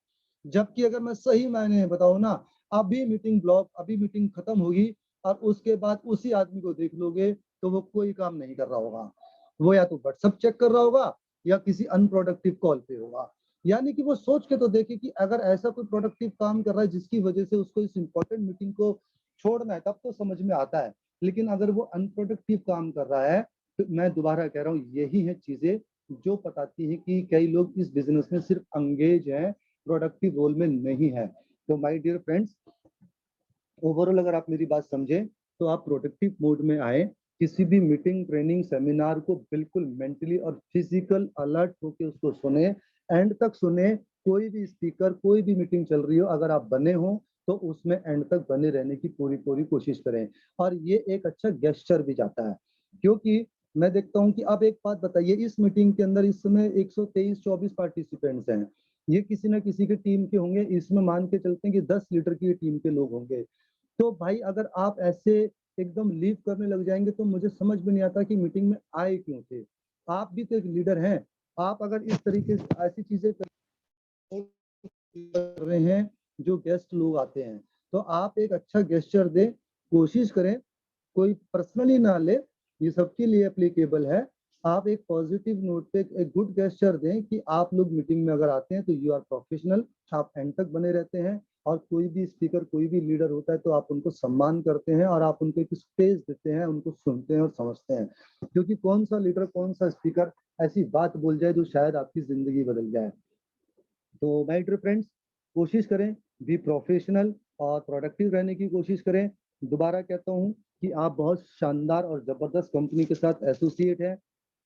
जबकि अगर मैं सही मायने में बताऊं ना, अभी मीटिंग ब्लॉक, अभी मीटिंग खत्म होगी और उसके बाद उसी आदमी को देख लोगे तो वो कोई काम नहीं कर रहा होगा, वो या तो व्हाट्सएप चेक कर रहा होगा या किसी अनप्रोडक्टिव कॉल पे होगा। यानी कि वो सोच के तो देखे कि अगर ऐसा कोई प्रोडक्टिव काम कर रहा है जिसकी वजह से उसको इस इंपॉर्टेंट मीटिंग को छोड़ना है, तब तो समझ में आता है। लेकिन अगर वो अनप्रोडक्टिव काम कर रहा है तो मैं दोबारा कह रहा हूँ, यही है चीजें जो बताती है कि कई लोग इस बिजनेस में सिर्फ अंगेज हैं, प्रोडक्टिव रोल में नहीं है। तो माय डियर फ्रेंड्स, ओवरऑल अगर आप मेरी बात समझें तो आप प्रोडक्टिव मोड में आए, किसी भी मीटिंग, ट्रेनिंग, सेमिनार को बिल्कुल मेंटली और फिजिकल अलर्ट होकर उसको सुने, एंड तक सुने। कोई भी स्पीकर, कोई भी मीटिंग चल रही हो, अगर आप बने हो तो उसमें एंड तक बने रहने की पूरी पूरी कोशिश करें। और ये एक अच्छा गेस्चर भी जाता है, क्योंकि मैं देखता हूं कि आप एक बात बताइए, इस मीटिंग के अंदर इस समय 123-24 पार्टिसिपेंट्स हैं, ये किसी ना किसी के टीम के होंगे। इसमें मान के चलते हैं कि 10 लीडर की टीम के लोग होंगे। तो भाई अगर आप ऐसे एकदम लीव करने लग जाएंगे तो मुझे समझ में नहीं आता कि मीटिंग में आए क्यों थे। आप भी तो एक लीडर हैं। आप अगर इस तरीके से ऐसी चीजें कर रहे हैं जो गेस्ट लोग आते हैं, तो आप एक अच्छा गेस्चर दें, कोशिश करें, कोई पर्सनली ना ले, ये सबके लिए एप्लीकेबल है। आप एक पॉजिटिव नोट पे एक गुड गेस्चर दें कि आप लोग मीटिंग में अगर आते हैं तो यू आर प्रोफेशनल, आप एंड तक बने रहते हैं, और कोई भी स्पीकर, कोई भी लीडर होता है तो आप उनको सम्मान करते हैं और आप उनको एक स्पेस देते हैं, उनको सुनते हैं और समझते हैं। क्योंकि कौन सा लीडर, कौन सा स्पीकर ऐसी बात बोल जाए जो शायद आपकी जिंदगी बदल जाए। तो माय डियर फ्रेंड्स, कोशिश करें बी प्रोफेशनल और प्रोडक्टिव रहने की कोशिश करें। दोबारा कहता हूं कि आप बहुत शानदार और जबरदस्त कंपनी के साथ एसोसिएट हैं।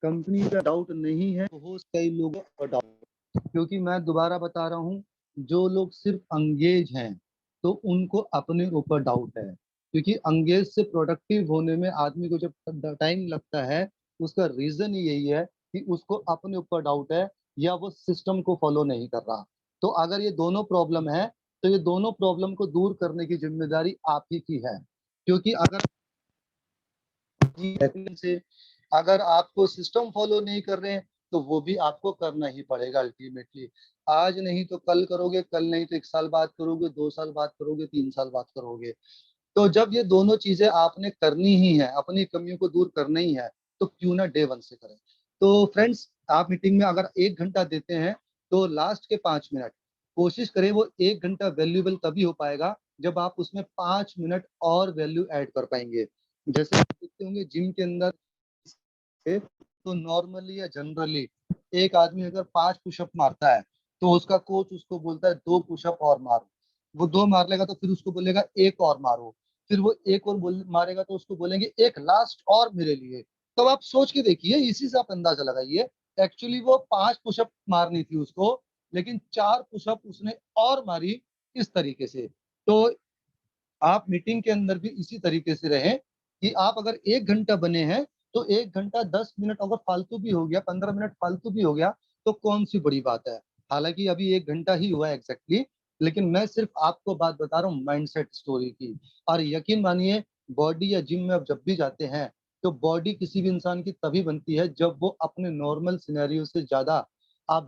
कंपनी का डाउट नहीं है, हो कई लोगों का डाउट, क्योंकि मैं दोबारा बता रहा हूं, जो लोग सिर्फ अंगेज हैं तो उनको अपने ऊपर डाउट है। क्योंकि अंगेज से प्रोडक्टिव होने में आदमी को जब टाइम लगता है, उसका रीजन ही यही है कि उसको अपने ऊपर डाउट है या वो सिस्टम को फॉलो नहीं कर रहा। तो अगर ये दोनों प्रॉब्लम है तो ये दोनों प्रॉब्लम को दूर करने की जिम्मेदारी आप ही की है। क्योंकि अगर आपको सिस्टम फॉलो नहीं कर रहे हैं तो वो भी आपको करना ही पड़ेगा अल्टीमेटली। आज नहीं तो कल करोगे, कल नहीं तो 1 साल बाद करोगे, 2 साल बाद करोगे, 3 साल बाद करोगे। तो जब ये दोनों चीजें आपने करनी ही है, अपनी कमियों को दूर करना ही है, तो क्यों ना डे 1 से करें। तो फ्रेंड्स, आप मीटिंग में अगर 1 घंटा देते हैं तो लास्ट के 5 मिनट कोशिश करें, वो 1 घंटा वैल्यूएबल तभी हो पाएगा जब आप उसमें 5 मिनट और वैल्यू ऐड कर पाएंगे। जैसे आप देखते होंगे जिम के अंदर तो नॉर्मली या जनरली एक आदमी अगर 5 पुशअप मारता है तो उसका कोच उसको बोलता है 2 पुशअप और मारो। वो 2 मार लेगा तो फिर उसको बोलेगा 1 और मारो। फिर वो 1 और मारेगा तो उसको बोलेंगे 1 लास्ट और मेरे लिए। तो आप सोच के देखिए, इसी से आप अंदाजा लगाइए। एक्चुअली वो 5 पुशअप मारनी थी उसको, लेकिन 4 पुशअप उसने और मारी इस तरीके से। तो आप मीटिंग के अंदर भी इसी तरीके से रहें कि आप अगर 1 घंटा बने हैं तो 1 घंटा 10 मिनट अगर फालतू भी हो गया, 15 मिनट फालतू भी हो गया तो कौन सी बड़ी बात है। हालांकि अभी 1 घंटा ही हुआ है एग्जैक्टली, लेकिन मैं सिर्फ आपको बात बता रहा हूँ माइंडसेट स्टोरी की। और यकीन मानिए, बॉडी या जिम में आप जब भी जाते हैं तो बॉडी किसी भी इंसान की तभी बनती है जब वो अपने नॉर्मल सिनेरियो से ज्यादा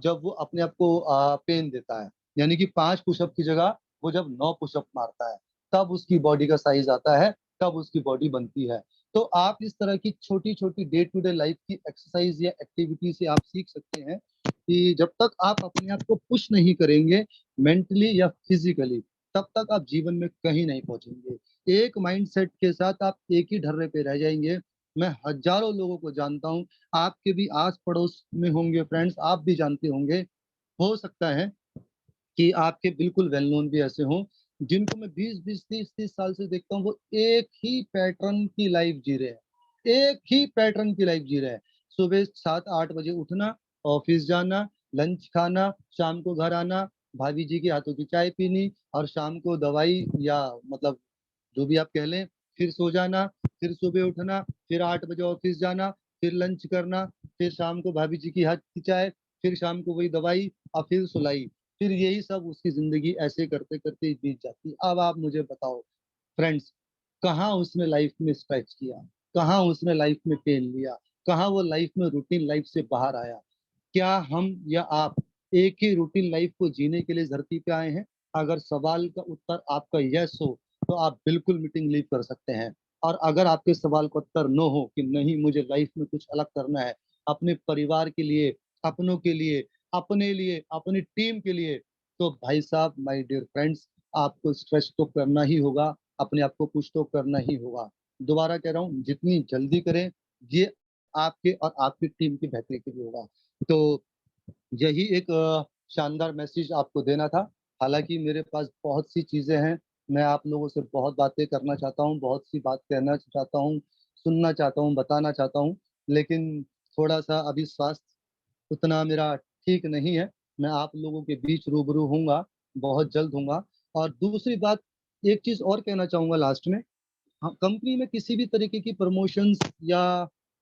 जब वो अपने आप को पेन देता है। यानी कि 5 पुशअप की जगह वो जब 9 पुशअप मारता है, तब उसकी बॉडी का साइज आता है, तब उसकी बॉडी बनती है। तो आप इस तरह की छोटी-छोटी डे टू डे लाइफ की एक्सरसाइज या एक्टिविटी से आप सीख सकते हैं कि जब तक आप अपने आप को पुश नहीं करेंगे मेंटली या फिजिकली, तब तक आप जीवन में कहीं नहीं पहुंचेंगे। एक माइंडसेट के साथ आप एक ही ढर्रे पे रह जाएंगे। मैं हजारों लोगों को जानता हूँ, आपके भी आस पड़ोस में होंगे फ्रेंड्स, आप भी जानते होंगे। हो सकता है कि आपके बिल्कुल वेल नोन भी ऐसे हों जिनको मैं 20-20, 30-30 साल से देखता हूँ, वो एक ही पैटर्न की लाइफ जी रहे हैं। एक ही पैटर्न की लाइफ जी रहे हैं। सुबह 7-8 बजे उठना, ऑफिस जाना, लंच खाना, शाम को घर आना, भाभी जी के हाथों की चाय पीनी और शाम को दवाई या मतलब जो भी आप कह लें, फिर सो जाना, फिर सुबह उठना, फिर 8 बजे ऑफिस जाना, फिर लंच करना, फिर शाम को भाभी जी की हाथ की चाय, फिर शाम को वही दवाई और फिर सुलाई। फिर यही सब उसकी जिंदगी ऐसे करते करते बीत जाती। अब आप मुझे बताओ फ्रेंड्स, कहाँ उसने लाइफ में स्ट्रेच किया, कहाँ उसने लाइफ में पेन लिया, कहाँ वो लाइफ में रूटीन लाइफ से बाहर आया। क्या हम या आप एक ही रूटीन लाइफ को जीने के लिए धरती पे आए हैं? अगर सवाल का उत्तर आपका यस हो तो आप बिल्कुल मीटिंग लीव कर सकते हैं। और अगर आपके सवाल का उत्तर नो हो कि नहीं, मुझे लाइफ में कुछ अलग करना है, अपने परिवार के लिए, अपनों के लिए, अपने लिए, अपनी टीम के लिए, तो भाई साहब, माय डियर फ्रेंड्स, आपको स्ट्रेच तो करना ही होगा, अपने आप को कुछ तो करना ही होगा। दोबारा कह रहा हूँ, जितनी जल्दी करें, ये आपके और आपकी टीम की बेहतरी के लिए होगा। तो यही एक शानदार मैसेज आपको देना था। हालाँकि मेरे पास बहुत सी चीज़ें हैं, मैं आप लोगों से बहुत बातें करना चाहता हूँ, बहुत सी बात कहना चाहता हूँ, सुनना चाहता हूँ, बताना चाहता हूँ, लेकिन थोड़ा-सा अभी स्वास्थ्य उतना मेरा ठीक नहीं है। मैं आप लोगों के बीच रूबरू होऊँगा, बहुत जल्द होऊँगा। और दूसरी बात, एक चीज़ और कहना चाहूँगा लास्ट में। हाँ, कंपनी में किसी भी तरीके की प्रमोशंस या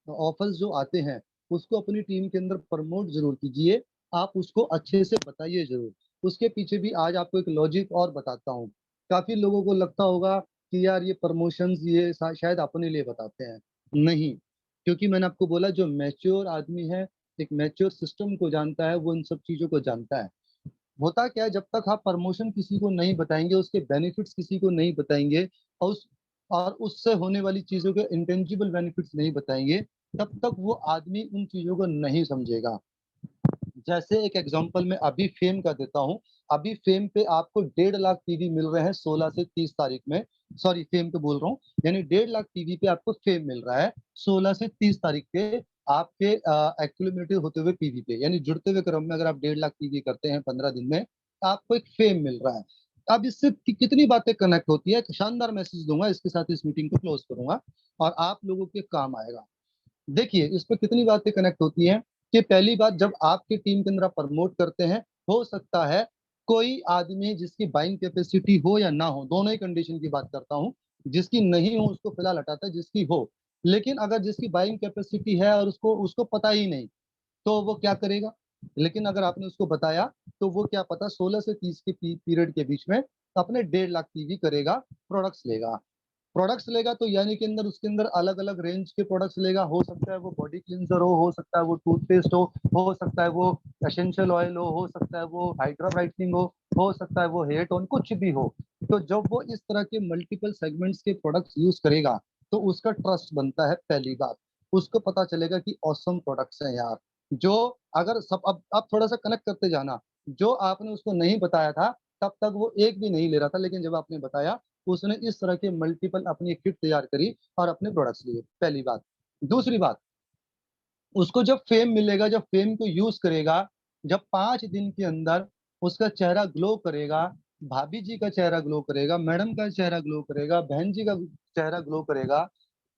ऑफर्स जो आते हैं, उसको अपनी टीम के अंदर प्रमोट ज़रूर कीजिए। आप उसको अच्छे से बताइए ज़रूर। उसके पीछे भी आज आपको एक लॉजिक और बताता हूँ। काफ़ी लोगों को लगता होगा कि यार ये प्रमोशंस ये शायद अपने लिए बताते हैं। नहीं, क्योंकि मैंने आपको बोला, जो मैच्योर आदमी है, एक मैच्योर सिस्टम को जानता है, वो इन सब चीज़ों को जानता है। होता क्या है, जब तक आप प्रमोशन किसी को नहीं बताएँगे, उसके बेनिफिट्स किसी को नहीं बताएँगे और उससे होने वाली चीज़ों के इंटेंजिबल बेनिफिट्स नहीं बताएँगे, तब तक वो आदमी उन चीज़ों को नहीं समझेगा। जैसे एक एग्जांपल मैं अभी फेम का देता हूँ। अभी फेम पे आपको 1.5 लाख टीवी मिल रहे हैं 16 से 30 तारीख में। सॉरी, फेम पे बोल रहा हूँ। यानी 1.5 लाख टीवी पे आपको फेम मिल रहा है 16 से 30 तारीख पे, आपके एक्यूमुलेटिव होते हुए पीवी पे, यानी जुड़ते हुए क्रम में अगर आप 1.5 लाख टीवी करते हैं 15 दिन में, तो आपको एक फेम मिल रहा है। अब इससे कितनी बातें कनेक्ट होती है, एक शानदार मैसेज दूंगा, इसके साथ इस मीटिंग को क्लोज करूंगा और आप लोगों के काम आएगा। देखिए, इस पे कितनी बातें कनेक्ट होती हैं कि पहली बात, जब आपकी टीम के अंदर आप प्रमोट करते हैं, हो सकता है कोई आदमी जिसकी बाइंग कैपेसिटी हो या ना हो, दोनों ही कंडीशन की बात करता हूँ, जिसकी नहीं हो उसको फिलहाल हटाता है, जिसकी हो। लेकिन अगर जिसकी बाइंग कैपेसिटी है और उसको उसको पता ही नहीं, तो वो क्या करेगा? लेकिन अगर आपने उसको बताया, तो वो क्या पता 16 से 30 के पीरियड के बीच में अपने 1.5 लाख टीवी करेगा, प्रोडक्ट्स लेगा। प्रोडक्ट्स लेगा तो यानी कि अंदर उसके अंदर अलग-अलग रेंज के प्रोडक्ट्स लेगा। हो सकता है वो बॉडी क्लींजर हो सकता है वो टूथपेस्ट हो सकता है वो एसेंशियल ऑयल हो सकता है वो हाइड्रा ब्राइटनिंग हो सकता है वो हेयर टोन, कुछ भी हो। तो जब वो इस तरह के मल्टीपल सेगमेंट्स के प्रोडक्ट्स यूज़ करेगा, तो उसका ट्रस्ट बनता है पहली बात। उसको पता चलेगा कि ऑसम प्रोडक्ट्स हैं यार। जो अगर सब अब थोड़ा-सा कनेक्ट करते जाना, जो आपने उसको नहीं बताया था, तब तक वो एक भी नहीं ले रहा था, लेकिन जब आपने बताया, उसने इस तरह के मल्टीपल अपनी एक किट तैयार करी और अपने प्रोडक्ट्स लिए, पहली बात। दूसरी बात, उसको जब फेम मिलेगा, जब फेम को यूज करेगा, जब 5 दिन के अंदर उसका चेहरा ग्लो करेगा, भाभी जी का चेहरा ग्लो करेगा, मैडम का चेहरा ग्लो करेगा, बहन जी का चेहरा ग्लो करेगा,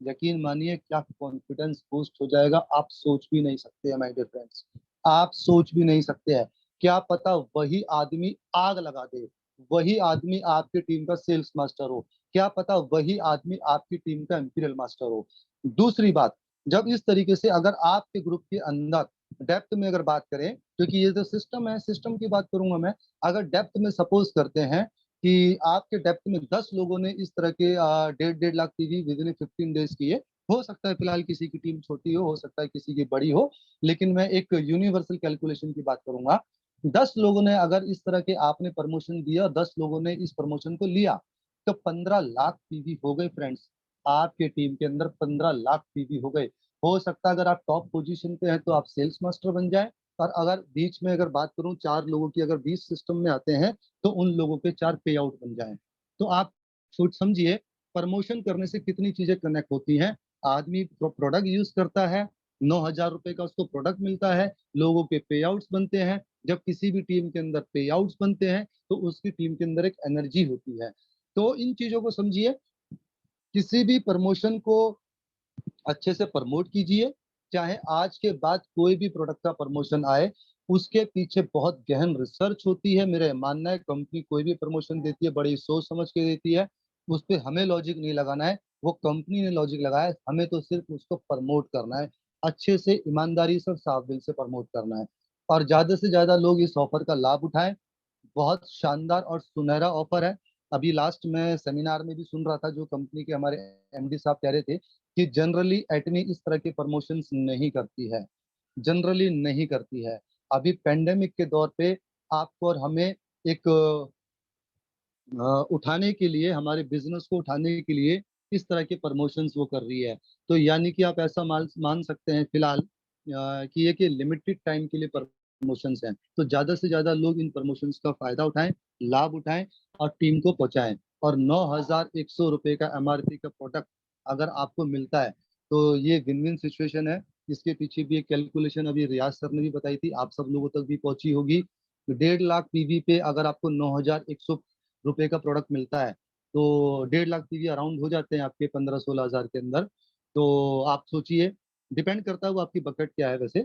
यकीन मानिए क्या कॉन्फिडेंस बूस्ट हो जाएगा, आप सोच भी नहीं सकते हैं माय डियर फ्रेंड्स, आप सोच भी नहीं सकते हैं। क्या पता वही आदमी आग लगा दे, वही आदमी आपकी टीम का सेल्स मास्टर हो, क्या पता वही आदमी आपकी टीम का इंपीरियल मास्टर हो। दूसरी बात, जब इस तरीके से अगर आपके ग्रुप के अंदर डेप्थ में अगर बात करें, क्योंकि ये जो सिस्टम है, सिस्टम की बात करूंगा मैं, अगर डेप्थ में सपोज करते हैं कि आपके डेप्थ में 10 लोगों ने इस तरह के 1.5 lakh TV with in 15 days किए, हो सकता है फिलहाल किसी की टीम छोटी हो सकता है किसी की बड़ी हो, लेकिन मैं एक यूनिवर्सल कैलकुलेशन की बात करूंगा। 10 लोगों ने अगर इस तरह के आपने प्रमोशन दिया और 10 लोगों ने इस प्रमोशन को लिया, तो 15 लाख पीवी हो गए फ्रेंड्स, आपके टीम के अंदर 15 लाख पीवी हो गए। हो सकता है अगर आप टॉप पोजीशन पे हैं तो आप सेल्स मास्टर बन जाए, और अगर बीच में अगर बात करूं 4 लोगों की, अगर 20 सिस्टम में आते हैं तो उन लोगों के 4 पे आउट बन जाए। तो आप सोच समझिए प्रमोशन करने से कितनी चीजें कनेक्ट होती हैं। आदमी प्रोडक्ट यूज करता है, 9,000 रुपए का उसको प्रोडक्ट मिलता है, लोगों के पे आउट्स बनते हैं, जब किसी भी टीम के अंदर पे आउट्स बनते हैं तो उसकी टीम के अंदर एक एनर्जी होती है। तो इन चीजों को समझिए, किसी भी प्रमोशन को अच्छे से प्रमोट कीजिए, चाहे आज के बाद कोई भी प्रोडक्ट का प्रमोशन आए, उसके पीछे बहुत गहन रिसर्च होती है। मेरा मानना है कंपनी कोई भी प्रमोशन देती है बड़ी सोच समझ के देती है, उस पर हमें लॉजिक नहीं लगाना है, वो कंपनी ने लॉजिक लगाया है, हमें तो सिर्फ उसको प्रमोट करना है, अच्छे से ईमानदारी से साफ दिल से प्रमोट करना है, और ज्यादा से ज्यादा लोग इस ऑफर का लाभ उठाएं। बहुत शानदार और सुनहरा ऑफर है। अभी लास्ट में सेमिनार में भी सुन रहा था, जो कंपनी के हमारे एमडी साहब कह रहे थे कि जनरली एटमी इस तरह के प्रमोशंस नहीं करती है, जनरली नहीं करती है। अभी पेंडेमिक के दौर पे आपको और हमें एक उठाने के लिए, हमारे बिजनेस को उठाने के लिए इस तरह के प्रमोशंस वो कर रही है। तो यानी कि आप ऐसा मान सकते हैं फिलहाल कि ये कि लिमिटेड टाइम के लिए प्रमोशंस हैं, तो ज्यादा से ज्यादा लोग इन प्रमोशंस का फायदा उठाएं, लाभ उठाएं और टीम को पहुंचाएं। और 9,100 रुपए का एमआरपी का प्रोडक्ट अगर आपको मिलता है तो ये विन विन सिचुएशन है। इसके पीछे भी एक कैलकुलेशन अभी रियाज सर ने भी बताई थी, आप सब लोगों तक भी पहुंची होगी। 1.5 लाख पीवी पे अगर आपको 9,100 रुपए का प्रोडक्ट मिलता है तो 1.5 लाख पीवी अराउंड हो जाते हैं आपके 15-16 हजार के अंदर। तो आप सोचिए, डिपेंड करता है वो आपकी बकेट क्या है वैसे,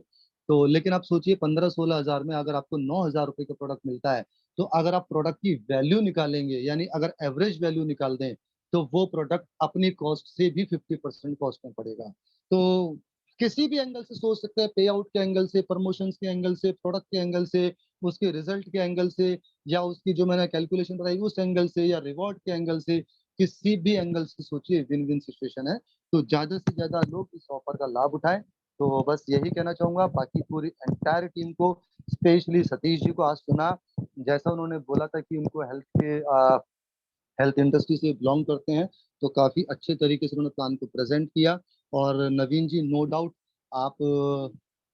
तो लेकिन आप सोचिए 15-16 हजार में अगर आपको 9,000 रुपए का प्रोडक्ट मिलता है, तो अगर आप प्रोडक्ट की वैल्यू निकालेंगे, यानी अगर एवरेज वैल्यू निकाल दें, तो वो प्रोडक्ट अपनी कॉस्ट से भी 50% कॉस्ट में पड़ेगा। तो किसी भी एंगल से सोच सकते हैं, पे आउट के एंगल से, प्रमोशंस के एंगल से, प्रोडक्ट के एंगल से, उसके रिजल्ट के एंगल से, या उसकी जो मैंने कैलकुलेशन बताई उस एंगल से, या रिवॉर्ड के एंगल से, किसी भी एंगल से सोचिए विन विन सिचुएशन है। तो ज्यादा से ज्यादा लोग इस ऑफर का लाभ उठाएं। तो बस यही कहना चाहूंगा, बाकी पूरी एंटायर टीम को, स्पेशली सतीश जी को आज सुना, जैसा उन्होंने बोला था कि उनको हेल्थ इंडस्ट्री से बिलोंग करते हैं, तो काफी अच्छे तरीके से उन्होंने प्लान को प्रेजेंट किया। और नवीन जी, नो डाउट आप,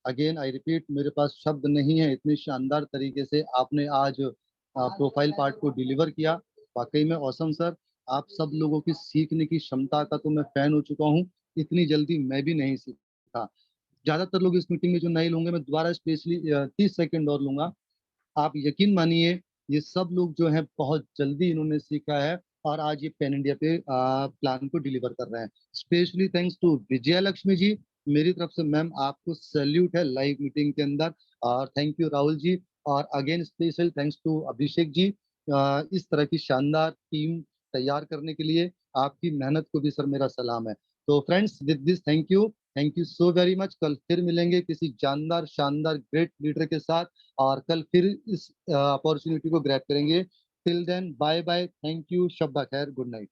अगेन आई रिपीट, मेरे पास शब्द नहीं है, इतने शानदार तरीके से आपने आज प्रोफाइल पार्ट को डिलीवर किया। वाकई में ऑसम सर, आप सब लोगों की सीखने की क्षमता का तो मैं फैन हो चुका हूँ, इतनी जल्दी मैं भी नहीं सीखा। ज्यादातर लोग इस मीटिंग में जो नहीं लूंगे, मैं दोबारा स्पेशली 30 सेकंड और लूंगा। आप यकीन मानिए ये सब लोग जो है बहुत जल्दी इन्होंने सीखा है, और आज ये पैन इंडिया पे प्लान को डिलीवर कर रहे हैं। Specially thanks to Vijaya Lakshmi ji, मेरी तरफ से मैम आपको सैल्यूट है लाइव मीटिंग के अंदर। और थैंक यू राहुल जी, और again special thanks to Abhishek ji, इस तरह की शानदार टीम तैयार करने के लिए आपकी मेहनत को भी सर मेरा सलाम है। तो friends with this thank you so very much. कल फिर मिलेंगे किसी जानदार शानदार ग्रेट लीडर के साथ, और कल फिर इस अपॉर्चुनिटी को ग्रैब करेंगे। Till then bye bye, thank you, शब्बा खैर, गुड नाइट।